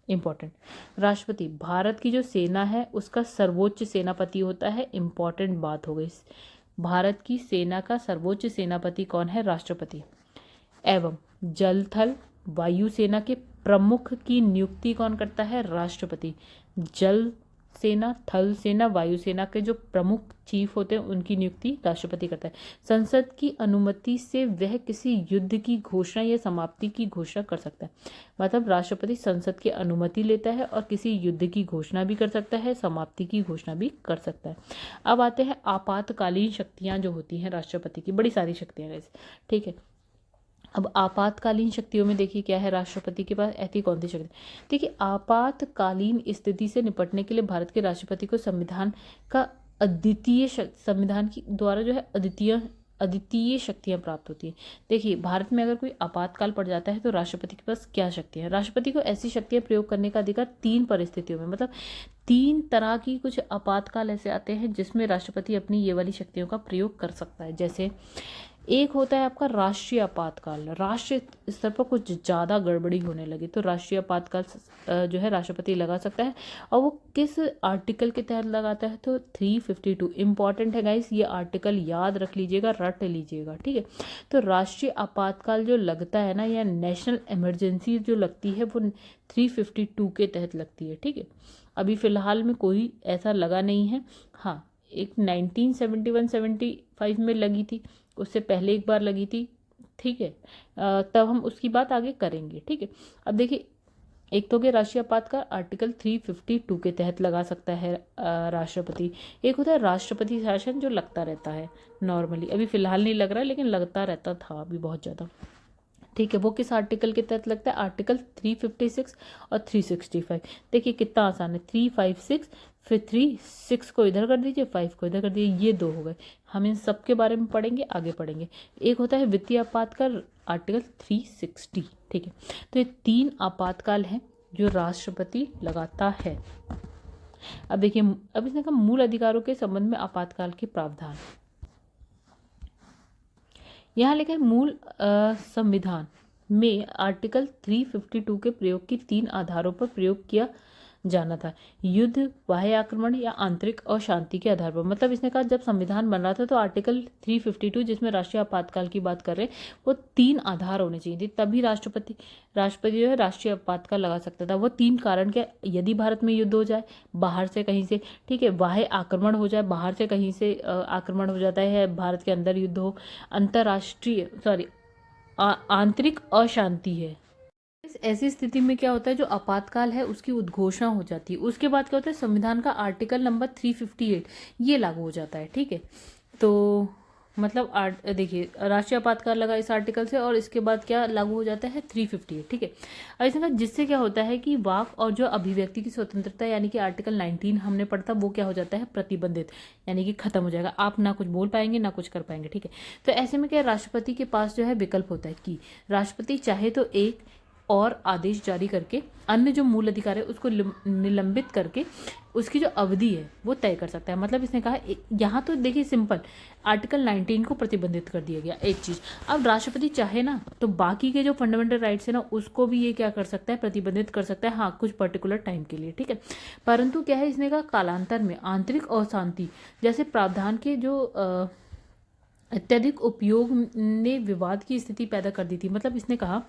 इंपॉर्टेंट। राष्ट्रपति भारत की जो सेना है उसका सर्वोच्च सेनापति होता है, इंपॉर्टेंट बात हो गई। भारत की सेना का सर्वोच्च सेनापति कौन है, राष्ट्रपति। एवं जल थल वायु सेना के प्रमुख की नियुक्ति कौन करता है, राष्ट्रपति। जल सेना, थल सेना, वायु सेना के जो प्रमुख चीफ होते हैं उनकी नियुक्ति राष्ट्रपति करता है। संसद की अनुमति से वह किसी युद्ध की घोषणा या समाप्ति की घोषणा कर सकता है। मतलब राष्ट्रपति संसद की अनुमति लेता है और किसी युद्ध की घोषणा भी कर सकता है, समाप्ति की घोषणा भी कर सकता है। अब आते हैं आपातकालीन शक्तियां जो होती हैं राष्ट्रपति की, बड़ी सारी शक्तियां हैं, ठीक है। अब आपातकालीन शक्तियों में देखिए क्या है राष्ट्रपति के पास, ऐसी कौन सी शक्ति। देखिए, आपातकालीन स्थिति से निपटने के लिए भारत के राष्ट्रपति को संविधान का संविधान की द्वारा जो है अद्वितीय शक्तियां प्राप्त होती है। देखिए, भारत में अगर कोई आपातकाल पड़ जाता है तो राष्ट्रपति के पास क्या शक्तियां हैं। राष्ट्रपति को ऐसी शक्तियां प्रयोग करने का अधिकार 3 परिस्थितियों में, मतलब 3 तरह की कुछ आपातकाल ऐसे आते हैं जिसमें राष्ट्रपति अपनी ये वाली शक्तियों का प्रयोग कर सकता है। जैसे एक होता है आपका राष्ट्रीय आपातकाल, राष्ट्रीय स्तर पर कुछ ज़्यादा गड़बड़ी होने लगी तो राष्ट्रीय आपातकाल जो है राष्ट्रपति लगा सकता है। और वो किस आर्टिकल के तहत लगाता है, तो 352, इंपॉर्टेंट है गाइस, ये आर्टिकल याद रख लीजिएगा, रट लीजिएगा, ठीक है। तो राष्ट्रीय आपातकाल जो लगता है ना, या नेशनल इमरजेंसी जो लगती है वो 352 के तहत लगती है, ठीक है। अभी फिलहाल में कोई ऐसा लगा नहीं है, हाँ एक 1971-75 में लगी थी, उससे पहले एक बार लगी थी, ठीक है। तब हम उसकी बात आगे करेंगे, ठीक है। अब देखिए, एक तो कि राष्ट्रीय आपातकाल आर्टिकल 352 के तहत लगा सकता है राष्ट्रपति। एक होता है राष्ट्रपति शासन जो लगता रहता है नॉर्मली, अभी फिलहाल नहीं लग रहा है लेकिन लगता रहता था अभी बहुत ज़्यादा, ठीक है। वो किस आर्टिकल के तहत लगता है, आर्टिकल 356 और 365। देखिए कितना आसान है, 356 फिर 36 को इधर कर दीजिए, 5 को इधर कर दीजिए, ये 2 हो गए। हम इन सब के बारे में पढ़ेंगे, आगे पढ़ेंगे। एक होता है वित्तीय आपातकाल, आर्टिकल 360, ठीक है। तो ये 3 आपातकाल हैं जो राष्ट्रपति लगाता है। अब देखिए, अब इसने कहा मूल अधिकारों के संबंध में आपातकाल के प्रावधान। यहाँ लिखा है मूल संविधान, में आर्टिकल 352 के प्रयोग की 3 आधारों पर प्रयोग किया जाना था। युद्ध, बाह्य आक्रमण या आंतरिक अशांति के आधार पर। मतलब इसने कहा जब संविधान बन रहा था तो आर्टिकल 352 जिसमें राष्ट्रीय आपातकाल की बात कर रहे हैं वो 3 आधार होने चाहिए थे, तभी राष्ट्रपति जो है राष्ट्रीय आपातकाल लगा सकता था। वो 3 कारण के, यदि भारत में युद्ध हो जाए बाहर से कहीं से, ठीक है, बाह्य आक्रमण हो जाए, बाहर से कहीं से आक्रमण हो जाता है, भारत के अंदर युद्ध हो, आंतरिक अशांति है। ऐसी स्थिति में क्या होता है, जो आपातकाल है उसकी उद्घोषणा हो जाती है। उसके बाद क्या होता है, संविधान का आर्टिकल नंबर 358 ये लागू हो जाता है, ठीक है। तो मतलब देखिए राष्ट्रीय आपातकाल लगा इस आर्टिकल से, और इसके बाद क्या लागू हो जाता है 358, ठीक है। अब इसमें जिससे क्या होता है कि वाक और जो अभिव्यक्ति की स्वतंत्रता यानी कि आर्टिकल 19 हमने पढ़ा था वो क्या हो जाता है, प्रतिबंधित, यानी कि खत्म हो जाएगा। आप ना कुछ बोल पाएंगे ना कुछ कर पाएंगे, ठीक है। तो ऐसे में क्या राष्ट्रपति के पास जो है विकल्प होता है कि राष्ट्रपति चाहे तो एक और आदेश जारी करके अन्य जो मूल अधिकार है उसको निलंबित करके उसकी जो अवधि है वो तय कर सकता है। मतलब इसने कहा यहाँ तो देखिए सिंपल, आर्टिकल 19 को प्रतिबंधित कर दिया गया एक चीज। अब राष्ट्रपति चाहे ना तो बाकी के जो फंडामेंटल राइट्स है ना उसको भी ये क्या कर सकता है, प्रतिबंधित कर सकता है, हाँ कुछ पर्टिकुलर टाइम के लिए, ठीक है। परंतु क्या है, इसने कहा कालांतर में आंतरिक अशांति जैसे प्रावधान के जो अत्यधिक उपयोग ने विवाद की स्थिति पैदा कर दी थी। मतलब इसने कहा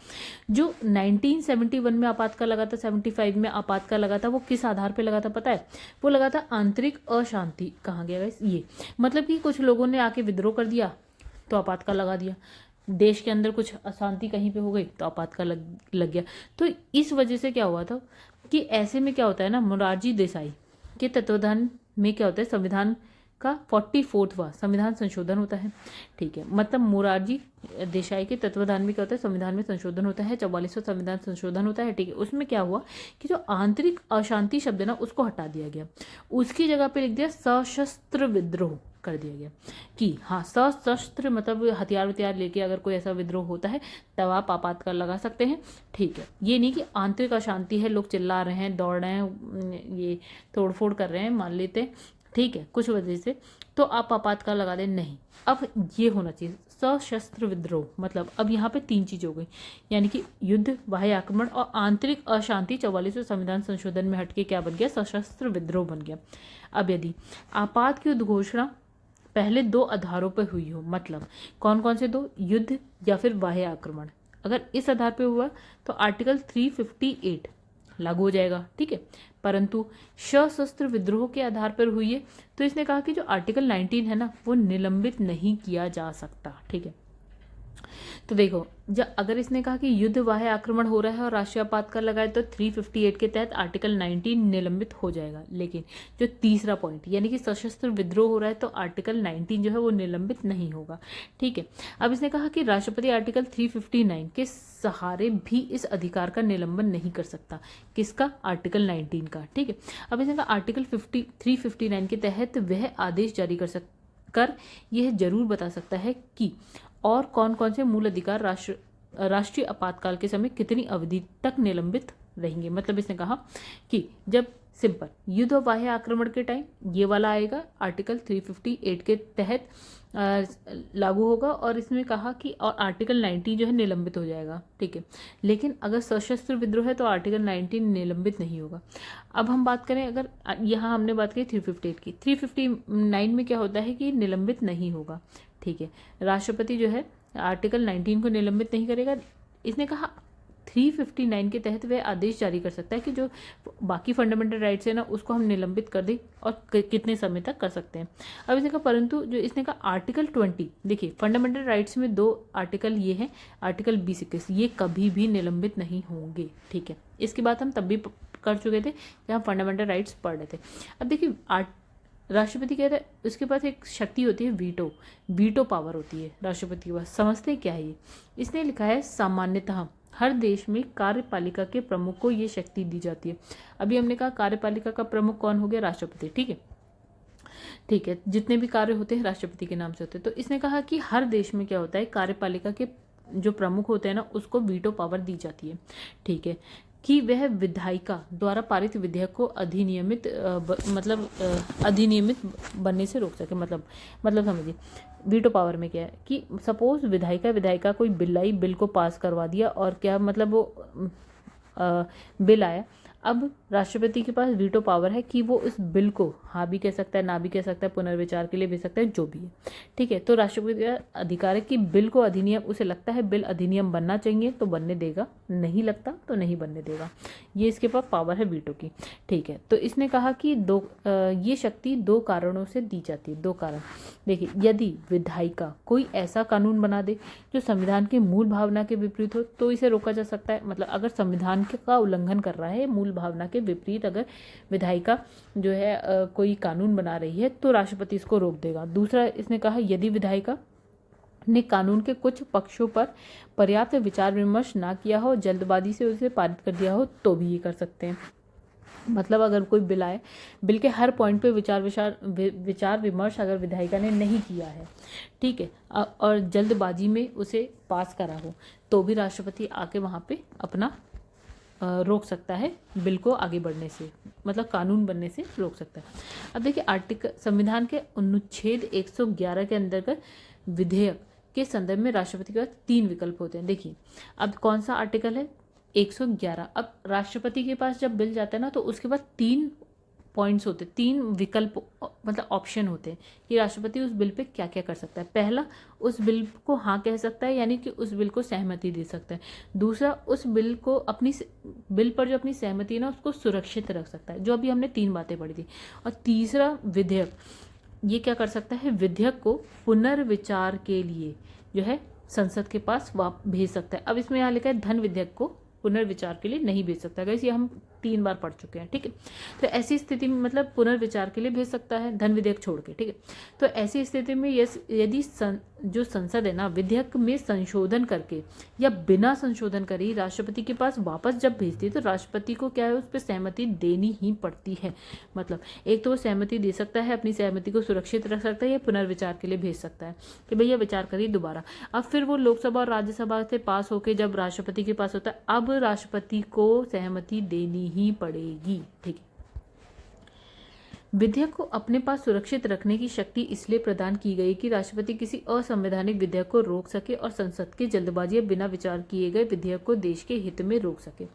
जो 1971 में आपातकाल लगा था, 75 में आपातकाल लगा था, वो किस आधार पे लगा था पता है, वो लगा था आंतरिक अशांति। कहाँ गया गाइस ये, मतलब कि कुछ लोगों ने आके विद्रोह कर दिया तो आपातकाल लगा दिया, देश के अंदर कुछ अशांति कहीं पे हो गई तो आपातकाल लग गया। तो इस वजह से क्या हुआ था कि ऐसे में क्या होता है ना, मोरारजी देसाई के तत्वाधान में क्या होता है, संविधान का 44वां संविधान संशोधन होता है, ठीक है। मतलब मोरारजी देसाई के तत्वाधान में क्या होता है, संविधान में संशोधन होता है, 44वां संविधान संशोधन होता है, ठीक है। उसमें क्या हुआ कि जो आंतरिक अशांति शब्द है ना उसको हटा दिया गया, उसकी जगह पे लिख दिया सशस्त्र विद्रोह कर दिया गया कि हाँ सशस्त्र मतलब हथियार लेके अगर कोई ऐसा विद्रोह होता है तब आप आपातकाल लगा सकते हैं, ठीक है। ये नहीं कि आंतरिक अशांति है, लोग चिल्ला रहे हैं, दौड़ रहे हैं, ये तोड़फोड़ कर रहे हैं, मान लेते हैं, ठीक है, कुछ वजह से, तो आप आपातकाल लगा दें, नहीं। अब ये होना चाहिए सशस्त्र विद्रोह। मतलब अब यहाँ पे 3 चीज हो गई, यानी कि युद्ध, बाह्य आक्रमण और आंतरिक अशांति 44वें संविधान संशोधन में हटके क्या बन गया, सशस्त्र विद्रोह बन गया। अब यदि आपात की उद्घोषणा पहले 2 आधारों पर हुई हो, मतलब कौन कौन से 2, युद्ध या फिर बाह्य आक्रमण, अगर इस आधार पर हुआ तो आर्टिकल 358 लागू हो जाएगा, ठीक है। परंतु सशस्त्र विद्रोह के आधार पर हुई है तो इसने कहा कि जो आर्टिकल 19 है ना वो निलंबित नहीं किया जा सकता, ठीक है। तो देखो जब अगर इसने कहा कि युद्ध बाह्य आक्रमण हो रहा है और राष्ट्रीय आपातकाल लगाए तो 358 के तहत आर्टिकल 19 निलंबित हो जाएगा। लेकिन जो तीसरा पॉइंट यानी कि सशस्त्र विद्रोह हो रहा है तो आर्टिकल 19 जो है वो निलंबित नहीं होगा, ठीक है। अब इसने कहा कि राष्ट्रपति आर्टिकल 359 के सहारे भी इस अधिकार का निलंबन नहीं कर सकता, किसका, आर्टिकल 19 का, ठीक है। अब इसने कहा आर्टिकल 359 के तहत वह आदेश जारी कर यह जरूर बता सकता है कि और कौन कौन से मूल अधिकार राष्ट्रीय आपातकाल के समय कितनी अवधि तक निलंबित रहेंगे। मतलब इसने कहा कि जब सिंपल युद्ध और बाह्य आक्रमण के टाइम ये वाला आएगा, आर्टिकल 358 के तहत लागू होगा, और इसमें कहा कि और आर्टिकल 19 जो है निलंबित हो जाएगा, ठीक है। लेकिन अगर सशस्त्र विद्रोह है तो आर्टिकल 19 निलंबित नहीं होगा। अब हम बात करें, अगर यहाँ हमने बात की 358 की, 359 में क्या होता है कि निलंबित नहीं होगा, ठीक है। राष्ट्रपति जो है आर्टिकल 19 को निलंबित नहीं करेगा। इसने कहा 359 के तहत वह आदेश जारी कर सकता है कि जो बाकी फंडामेंटल राइट्स है ना उसको हम निलंबित कर दें और कितने समय तक कर सकते हैं। अब इसने कहा परंतु जो इसने कहा आर्टिकल 20, देखिए फंडामेंटल राइट्स में 2 आर्टिकल ये हैं, आर्टिकल 20-21 ये कभी भी निलंबित नहीं होंगे, ठीक है। इसकी बात हम तब भी कर चुके थे जब हम फंडामेंटल राइट्स पढ़ रहे थे। अब देखिए राष्ट्रपति कहते हैं उसके पास एक शक्ति होती है वीटो पावर होती है राष्ट्रपति के पास। समझते क्या है ये, इसने लिखा है सामान्यतः हर देश में कार्यपालिका के प्रमुख को ये शक्ति दी जाती है। अभी हमने कहा कार्यपालिका का प्रमुख कौन हो गया, राष्ट्रपति, ठीक है, ठीक है। जितने भी कार्य होते हैं राष्ट्रपति के नाम से होते हैं। तो इसने कहा कि हर देश में क्या होता है, कार्यपालिका के जो प्रमुख होते हैं ना उसको वीटो पावर दी जाती है, ठीक है। कि वह विधायिका द्वारा पारित विधेयक को अधिनियमित बनने से रोक सके। मतलब समझिए वीटो पावर में क्या है कि सपोज विधायिका कोई बिल को पास करवा दिया, और क्या मतलब वो बिल आया, अब राष्ट्रपति के पास वीटो पावर है कि वो इस बिल को हाँ भी कह सकता है, ना भी कह सकता है, पुनर्विचार के लिए भेज सकता है, जो भी है, ठीक है। तो राष्ट्रपति का अधिकार है कि बिल को अधिनियम, उसे लगता है बिल अधिनियम बनना चाहिए तो बनने देगा, नहीं लगता तो नहीं बनने देगा। ये इसके पास पावर है वीटो की, ठीक है। तो इसने कहा कि ये शक्ति 2 कारणों से दी जाती है। 2 कारण देखिए, यदि विधायिका कोई ऐसा कानून बना दे जो संविधान के मूल भावना के विपरीत हो तो इसे रोका जा सकता है। मतलब अगर संविधान का उल्लंघन कर रहा है, मूल भावना के विपरीत अगर विधायिका जो है कोई कानून बना रही है तो राष्ट्रपति इसको रोक देगा। दूसरा इसने कहा यदि विधायिका ने कानून के कुछ पक्षों पर पर्याप्त विचार विमर्श ना किया हो, जल्दबाजी से उसे पारित कर दिया हो, तो भी ये कर सकते हैं। मतलब अगर कोई बिल आए, बिल के हर पॉइंट पे विचार विमर्श अगर विधायिका ने नहीं किया है, ठीक है, और जल्दबाजी में उसे पास करा हो, तो भी राष्ट्रपति आके वहाँ पे अपना रोक सकता है बिल को आगे बढ़ने से, मतलब कानून बनने से रोक सकता है। अब देखिए संविधान के अनुच्छेद 111 के अंतर्गत विधेयक के संदर्भ में राष्ट्रपति के पास 3 विकल्प होते हैं। देखिए अब कौन सा आर्टिकल है, 111। अब राष्ट्रपति के पास जब बिल जाता है ना तो उसके बाद 3 पॉइंट्स होते, 3 विकल्प मतलब ऑप्शन होते हैं कि राष्ट्रपति उस बिल पे क्या क्या कर सकता है। पहला, उस बिल को हाँ कह सकता है, यानी कि उस बिल को सहमति दे सकता है। दूसरा, उस बिल को बिल पर जो अपनी सहमति है ना उसको सुरक्षित रख सकता है, जो अभी हमने 3 बातें पढ़ी थी। और तीसरा, विधेयक, ये क्या कर सकता है, विधेयक को पुनर्विचार के लिए जो है संसद के पास भेज सकता है। अब इसमें यहाँ लिखा है धन विधेयक को पुनर्विचार के लिए नहीं भेज सकता, गाइस ये हम 3 बार पढ़ चुके हैं, ठीक है। तो ऐसी स्थिति में मतलब पुनर्विचार के लिए भेज सकता है धन विधेयक छोड़ के, ठीक है। तो ऐसी स्थिति में यदि जो संसद है ना विधेयक में संशोधन करके या बिना संशोधन करे ही राष्ट्रपति के पास वापस जब भेजती है तो राष्ट्रपति को क्या है उस पर सहमति देनी ही पड़ती है। मतलब एक तो वो सहमति दे सकता है, अपनी सहमति को सुरक्षित रख सकता है, या पुनर्विचार के लिए भेज सकता है कि भैया विचार करिए दोबारा। अब फिर वो लोकसभा और राज्यसभा से पास होकर जब राष्ट्रपति के पास होता है, अब राष्ट्रपति को सहमति देनी ही पड़ेगी, ठीक है। विधेयक को अपने पास सुरक्षित रखने की शक्ति इसलिए प्रदान की गई कि राष्ट्रपति किसी असंवैधानिक विधेयक को रोक सके और संसद के जल्दबाजी या बिना विचार किए गए विधेयक को देश के हित में रोक सके।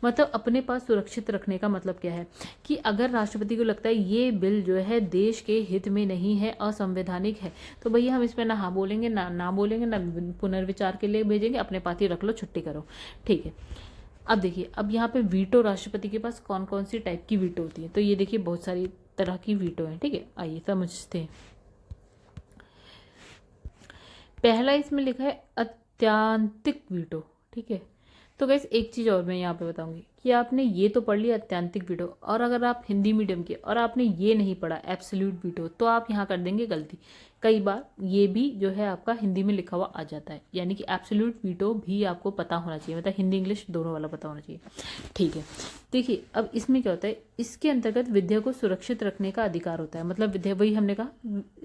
मतलब अपने पास सुरक्षित रखने का मतलब क्या है कि अगर राष्ट्रपति को लगता है ये बिल जो है देश के हित में नहीं है, असंवैधानिक है, तो भैया हम इसमें ना हाँ बोलेंगे ना बोलेंगे, ना पुनर्विचार के लिए भेजेंगे, अपने पास ही रख लो, छुट्टी करो, ठीक है। अब देखिए, अब यहाँ पे वीटो राष्ट्रपति के पास कौन कौन सी टाइप की वीटो होती है, तो ये देखिए बहुत सारी तरह की वीटो है, ठीक है। आइए समझते हैं। पहला इसमें लिखा है अत्यंतिक वीटो, ठीक है। तो गाइस एक चीज़ और मैं यहाँ पे बताऊंगी कि आपने ये तो पढ़ लिया अत्यंतिक वीटो, और अगर आप हिंदी मीडियम के और आपने ये नहीं पढ़ा एब्सोल्यूट वीटो, तो आप यहाँ कर देंगे गलती। कई बार ये भी जो है आपका हिंदी में लिखा हुआ आ जाता है, यानी कि एब्सोल्यूट वीटो भी आपको पता होना चाहिए, मतलब हिंदी इंग्लिश दोनों वाला पता होना चाहिए, ठीक है। देखिए अब इसमें क्या होता है, इसके अंतर्गत विधेयक को सुरक्षित रखने का अधिकार होता है। मतलब विधेयक, वही हमने कहा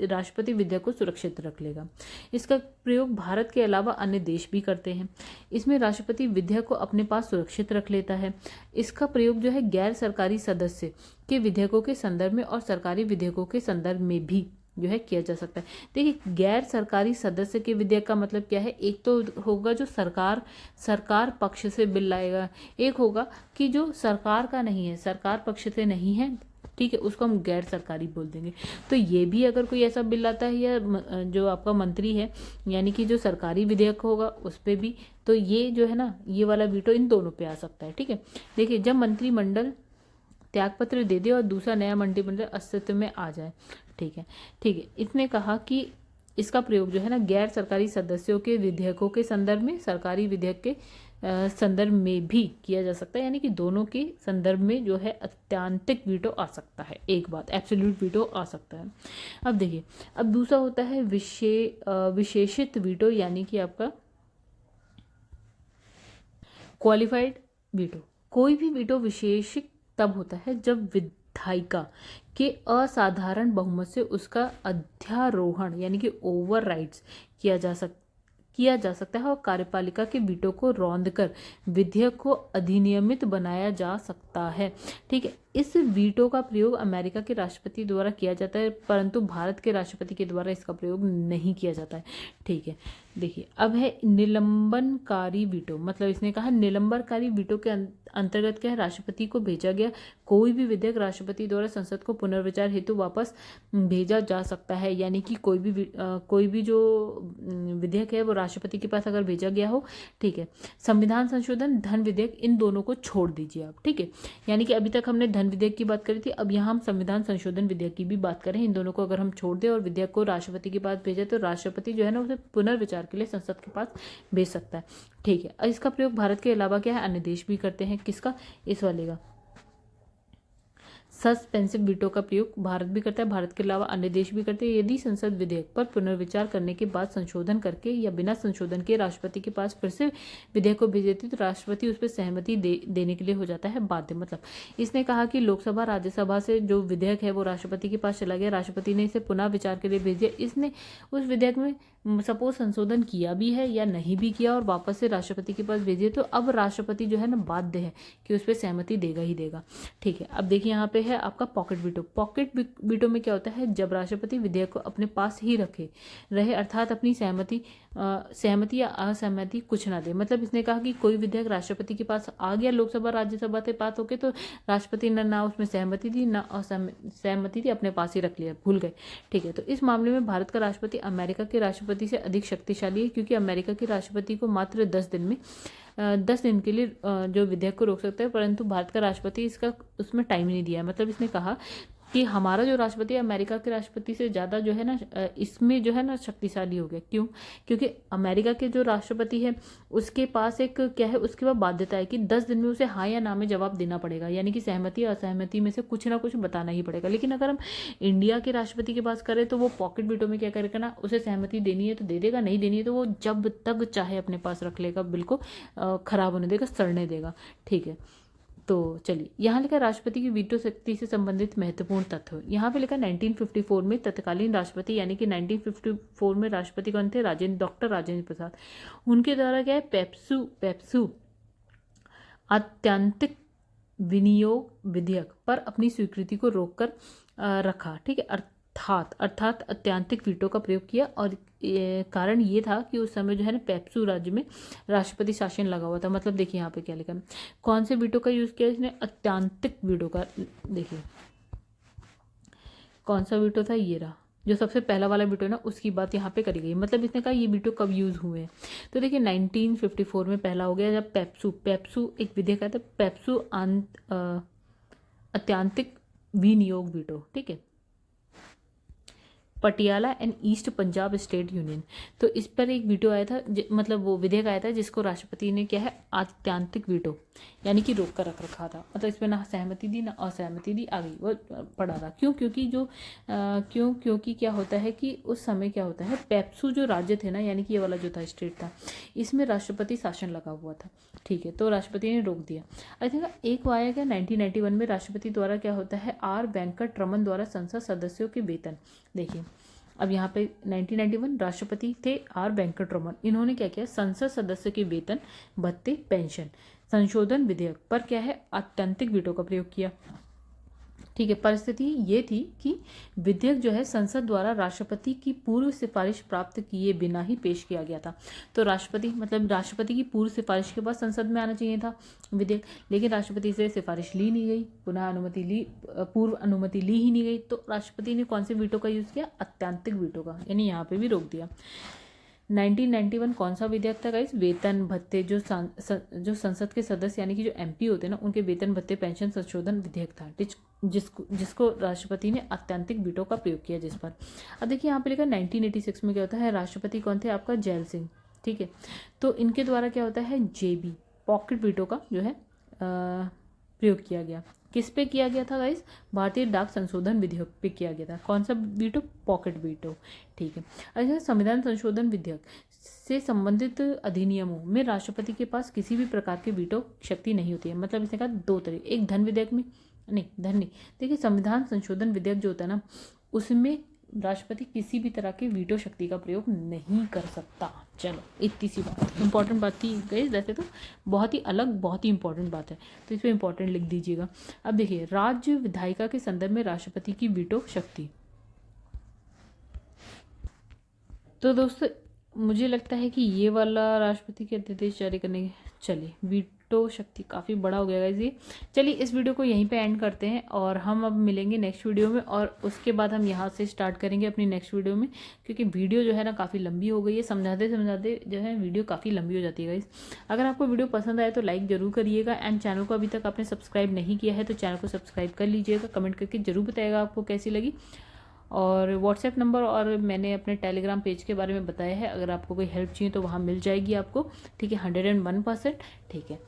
राष्ट्रपति विधेयक को सुरक्षित रख लेगा। इसका प्रयोग भारत के अलावा अन्य देश भी करते हैं। इसमें राष्ट्रपति विधेयक को अपने पास सुरक्षित रख लेता है। इसका प्रयोग जो है गैर सरकारी सदस्य के विधेयकों के संदर्भ में और सरकारी विधेयकों के संदर्भ में भी जो है किया जा सकता है। देखिए गैर सरकारी सदस्य के विधेयक का मतलब क्या है, एक तो होगा जो सरकार पक्ष से बिल लाएगा, एक होगा कि जो सरकार का नहीं है, सरकार पक्ष से नहीं है, ठीक है, उसको हम गैर सरकारी बोल देंगे। तो ये भी अगर कोई ऐसा बिल आता है या जो आपका मंत्री है, यानी कि जो सरकारी विधेयक होगा उस पर भी, तो ये जो है ना ये वाला वीटो इन दोनों पे आ सकता है, ठीक है। देखिए जब मंत्रिमंडल त्यागपत्र दे दे और दूसरा नया मंत्रिमंडल अस्तित्व में आ जाए, ठीक है। इसने कहा कि इसका प्रयोग जो है ना गैर सरकारी सदस्यों के विधेयकों के संदर्भ में, सरकारी विधेयक के संदर्भ में भी किया जा सकता है, यानी कि दोनों के संदर्भ में जो है अत्यंतिक वीटो आ सकता है। एक बात, एब्सोल्यूट वीटो आ सकता है। अब देखिए, अब दूसरा होता है विशेषित वीटो, यानी कि आपका क्वालिफाइड वीटो। कोई भी वीटो विशेषित तब होता है जब विधायिका के असाधारण बहुमत से उसका अध्यारोहण यानी कि ओवरराइड्स किया जा सकता है और कार्यपालिका के वीटो को रौंद कर विधेयक को अधिनियमित बनाया जा सकता है। ठीक है, इस वीटो का प्रयोग अमेरिका के राष्ट्रपति द्वारा किया जाता है, परंतु भारत के राष्ट्रपति के द्वारा इसका प्रयोग नहीं किया जाता है। ठीक है, देखिए अब है निलंबनकारी वीटो। मतलब इसने कहा निलंबनकारी वीटो के अंतर्गत क्या है, राष्ट्रपति को भेजा गया कोई भी विधेयक राष्ट्रपति द्वारा संसद को पुनर्विचार हेतु वापस भेजा जा सकता है। यानी कि कोई भी जो विधेयक है वो राष्ट्रपति के पास अगर भेजा गया हो, ठीक है। संविधान संशोधन, धन विधेयक, इन दोनों को छोड़ दीजिए आप। ठीक है, यानी कि अभी तक हमने धन विधेयक की बात करी थी, अब यहाँ हम संविधान संशोधन विधेयक की भी बात करें। इन दोनों को अगर हम छोड़ दें और विधेयक को राष्ट्रपति के पास भेजे तो राष्ट्रपति जो है ना उसे पुनर्विचार के लिए संसद के पास भेज सकता है। ठीक है, इसका प्रयोग भारत के अलावा क्या है, अन्य देश भी करते हैं। किसका, इस वाले का सस्पेंसिव वीटो का प्रयोग भारत भी करता है, भारत के अलावा अन्य देश भी करते हैं। यदि संसद विधेयक पर पुनर्विचार करने के बाद संशोधन करके या बिना संशोधन के राष्ट्रपति के पास फिर से विधेयक को भेज देती तो राष्ट्रपति उस पर सहमति देने के लिए हो जाता है बाध्य। मतलब इसने कहा कि लोकसभा राज्यसभा से जो विधेयक है वो राष्ट्रपति के पास चला गया, राष्ट्रपति ने इसे पुनः विचार के लिए भेज दिया, इसने उस विधेयक में सपोज संशोधन किया भी है या नहीं भी किया और वापस से राष्ट्रपति के पास भेजिए, तो अब राष्ट्रपति जो है ना बाध्य है कि उस पर सहमति देगा ही देगा। ठीक है, अब देखिए यहाँ पे है आपका पॉकेट वीटो। पॉकेट वीटो में क्या होता है, जब राष्ट्रपति विधेयक को अपने पास ही रहे अर्थात अपनी सहमति या असहमति कुछ ना दे। मतलब इसने कहा कि कोई विधेयक राष्ट्रपति के पास आ गया लोकसभा राज्यसभा से पास होके, तो राष्ट्रपति ने ना उसमें सहमति दी ना असहमति दी, अपने पास ही रख लिया, भूल गए। ठीक है, तो इस मामले में भारत का राष्ट्रपति अमेरिका के राष्ट्रपति से अधिक शक्तिशाली है, क्योंकि अमेरिका के राष्ट्रपति को मात्र 10 दिन के लिए जो विधेयक को रोक सकता है, परंतु भारत का राष्ट्रपति इसका उसमें टाइम नहीं दिया है। मतलब इसने कहा कि हमारा जो राष्ट्रपति है अमेरिका के राष्ट्रपति से ज़्यादा जो है ना इसमें जो है ना शक्तिशाली हो गया। क्यों, क्योंकि अमेरिका के जो राष्ट्रपति है उसके पास एक क्या है, उसके बाद बाध्यता है कि 10 दिन में उसे हाँ या ना में जवाब देना पड़ेगा, यानी कि सहमति या असहमति में से कुछ ना कुछ बताना ही पड़ेगा। लेकिन अगर हम इंडिया के राष्ट्रपति के पास करें तो वो पॉकेट वीटो में क्या करेगा ना, उसे सहमति देनी है तो दे देगा, नहीं देनी है तो वो जब तक चाहे अपने पास रख लेगा, बिल्कुल खराब होने देगा, सड़ने देगा। ठीक है, तो चलिए यहाँ लिखा राष्ट्रपति की वीटो शक्ति से संबंधित महत्वपूर्ण तथ्य। यहाँ पे लिखा 1954 में तत्कालीन राष्ट्रपति यानी कि 1954 में राष्ट्रपति कौन थे, डॉक्टर राजेंद्र प्रसाद। उनके द्वारा क्या है, पेप्सू आत्यंतिक विनियोग विधेयक पर अपनी स्वीकृति को रोककर रखा। ठीक है, अर्थात अत्यंतिक वीटो का प्रयोग किया और कारण ये था कि उस समय जो है ना पेप्सू राज्य में राष्ट्रपति शासन लगा हुआ था। मतलब देखिए यहाँ पे क्या लिखा है, कौन से वीटो का यूज किया इसने, अत्यंतिक वीटो का। देखिए कौन सा वीटो था, ये रहा जो सबसे पहला वाला वीटो ना, उसकी बात यहाँ पे करी गई। मतलब इसने कहा ये वीटो कब यूज हुए हैं, तो देखिए 1954 में पहला हो गया जब पेप्सू एक विधेयक आया था, पेप्सू अत्यंतिक विनियोग वीटो। ठीक है, Patiala and east Punjab state union, तो इस पर एक वीटो आया था, मतलब वो विधेयक आया था जिसको राष्ट्रपति ने क्या है, आत्यंतिक वीटो यानी कि रोक कर रख रखा था। मतलब इसमें ना सहमति दी ना असहमति दी, आ गई वो पड़ा था। क्योंकि क्या होता है कि उस समय क्या होता है, पेप्सू जो राज्य थे ना, यानी कि ये वाला जो था स्टेट था, इसमें राष्ट्रपति शासन लगा हुआ था। ठीक है, तो राष्ट्रपति ने रोक दिया। आई थिंक एक वो आया क्या 1991 में राष्ट्रपति द्वारा क्या होता है, आर वेंकट रमन द्वारा संसद सदस्यों के वेतन। देखिए अब यहाँ पे 1991 राष्ट्रपति थे आर वेंकट रमन, इन्होंने क्या किया, संसद सदस्य के वेतन भत्ते पेंशन संशोधन विधेयक पर क्या है, आत्यंतिक वीटो का प्रयोग किया। ठीक है, परिस्थिति ये थी कि विधेयक जो है संसद द्वारा राष्ट्रपति की पूर्व सिफारिश प्राप्त किए बिना ही पेश किया गया था। तो राष्ट्रपति की पूर्व सिफारिश के बाद संसद में आना चाहिए था विधेयक, लेकिन राष्ट्रपति से सिफारिश ली नहीं गई, पूर्व अनुमति ली ही नहीं गई, तो राष्ट्रपति ने कौन से वीटो का यूज किया, अत्यंतिक वीटो का, यानी यहाँ पे भी रोक दिया। 1991 कौन सा विधेयक था गाइस, वेतन भत्ते, जो संसद के सदस्य यानी कि जो एमपी होते हैं ना, उनके वेतन भत्ते पेंशन संशोधन विधेयक था, जिसको राष्ट्रपति ने अत्यंतिक वीटो का प्रयोग किया जिस पर। अब देखिए यहाँ पे लिखा 1986 में क्या होता है, राष्ट्रपति कौन थे, आपका जैल सिंह। ठीक है, तो इनके द्वारा क्या होता है, जेबी पॉकेट वीटो का जो है प्रयोग किया गया। किस पे किया गया था गाइस, भारतीय डाक संशोधन विधेयक पे किया गया था। कौन सा वीटो, पॉकेट वीटो। ठीक है, अच्छा संविधान संशोधन विधेयक से संबंधित अधिनियमों में राष्ट्रपति के पास किसी भी प्रकार के वीटो शक्ति नहीं होती है। मतलब इसने कहा दो तरीके, एक धन विधेयक में, नहीं धन नहीं, देखिए संविधान संशोधन विधेयक जो होता है ना, उसमें राष्ट्रपति किसी भी तरह की वीटो शक्ति का प्रयोग नहीं कर सकता। चलो इतनी सी बात, इंपॉर्टेंट बात थी गाइस, वैसे तो बहुत ही अलग, बहुत ही इंपॉर्टेंट बात है, तो इस पर इंपॉर्टेंट लिख दीजिएगा। अब देखिए, राज्य विधायिका के संदर्भ में राष्ट्रपति की वीटो शक्ति। तो दोस्तों मुझे लगता है कि ये वाला राष्ट्रपति के निर्देश जारी करने, चलिए वीटो शक्ति काफ़ी बड़ा हो गया गाइस ये। चलिए इस वीडियो को यहीं पे एंड करते हैं और हम अब मिलेंगे नेक्स्ट वीडियो में, और उसके बाद हम यहाँ से स्टार्ट करेंगे अपनी नेक्स्ट वीडियो में, क्योंकि वीडियो जो है ना काफ़ी लंबी हो गई है, समझाते समझाते जो है वीडियो काफ़ी लंबी हो जाती है गाइस। अगर आपको वीडियो पसंद आए तो लाइक जरूर करिएगा, एंड चैनल को अभी तक आपने सब्सक्राइब नहीं किया है तो चैनल को सब्सक्राइब कर लीजिएगा, कमेंट करके जरूर बताइएगा आपको कैसी लगी। और व्हाट्सएप नंबर और मैंने अपने टेलीग्राम पेज के बारे में बताया है, अगर आपको कोई हेल्प चाहिए तो वहाँ मिल जाएगी आपको, ठीक है, 101%, ठीक है।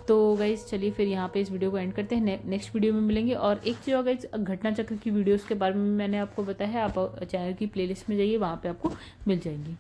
तो गाइज चलिए फिर यहाँ पे इस वीडियो को एंड करते हैं, नेक्स्ट वीडियो में मिलेंगे। और एक चीज़ और गाइज, घटना चक्र की वीडियोस के बारे में मैंने आपको बताया है, आप चैनल की प्लेलिस्ट में जाइए, वहाँ पे आपको मिल जाएंगी।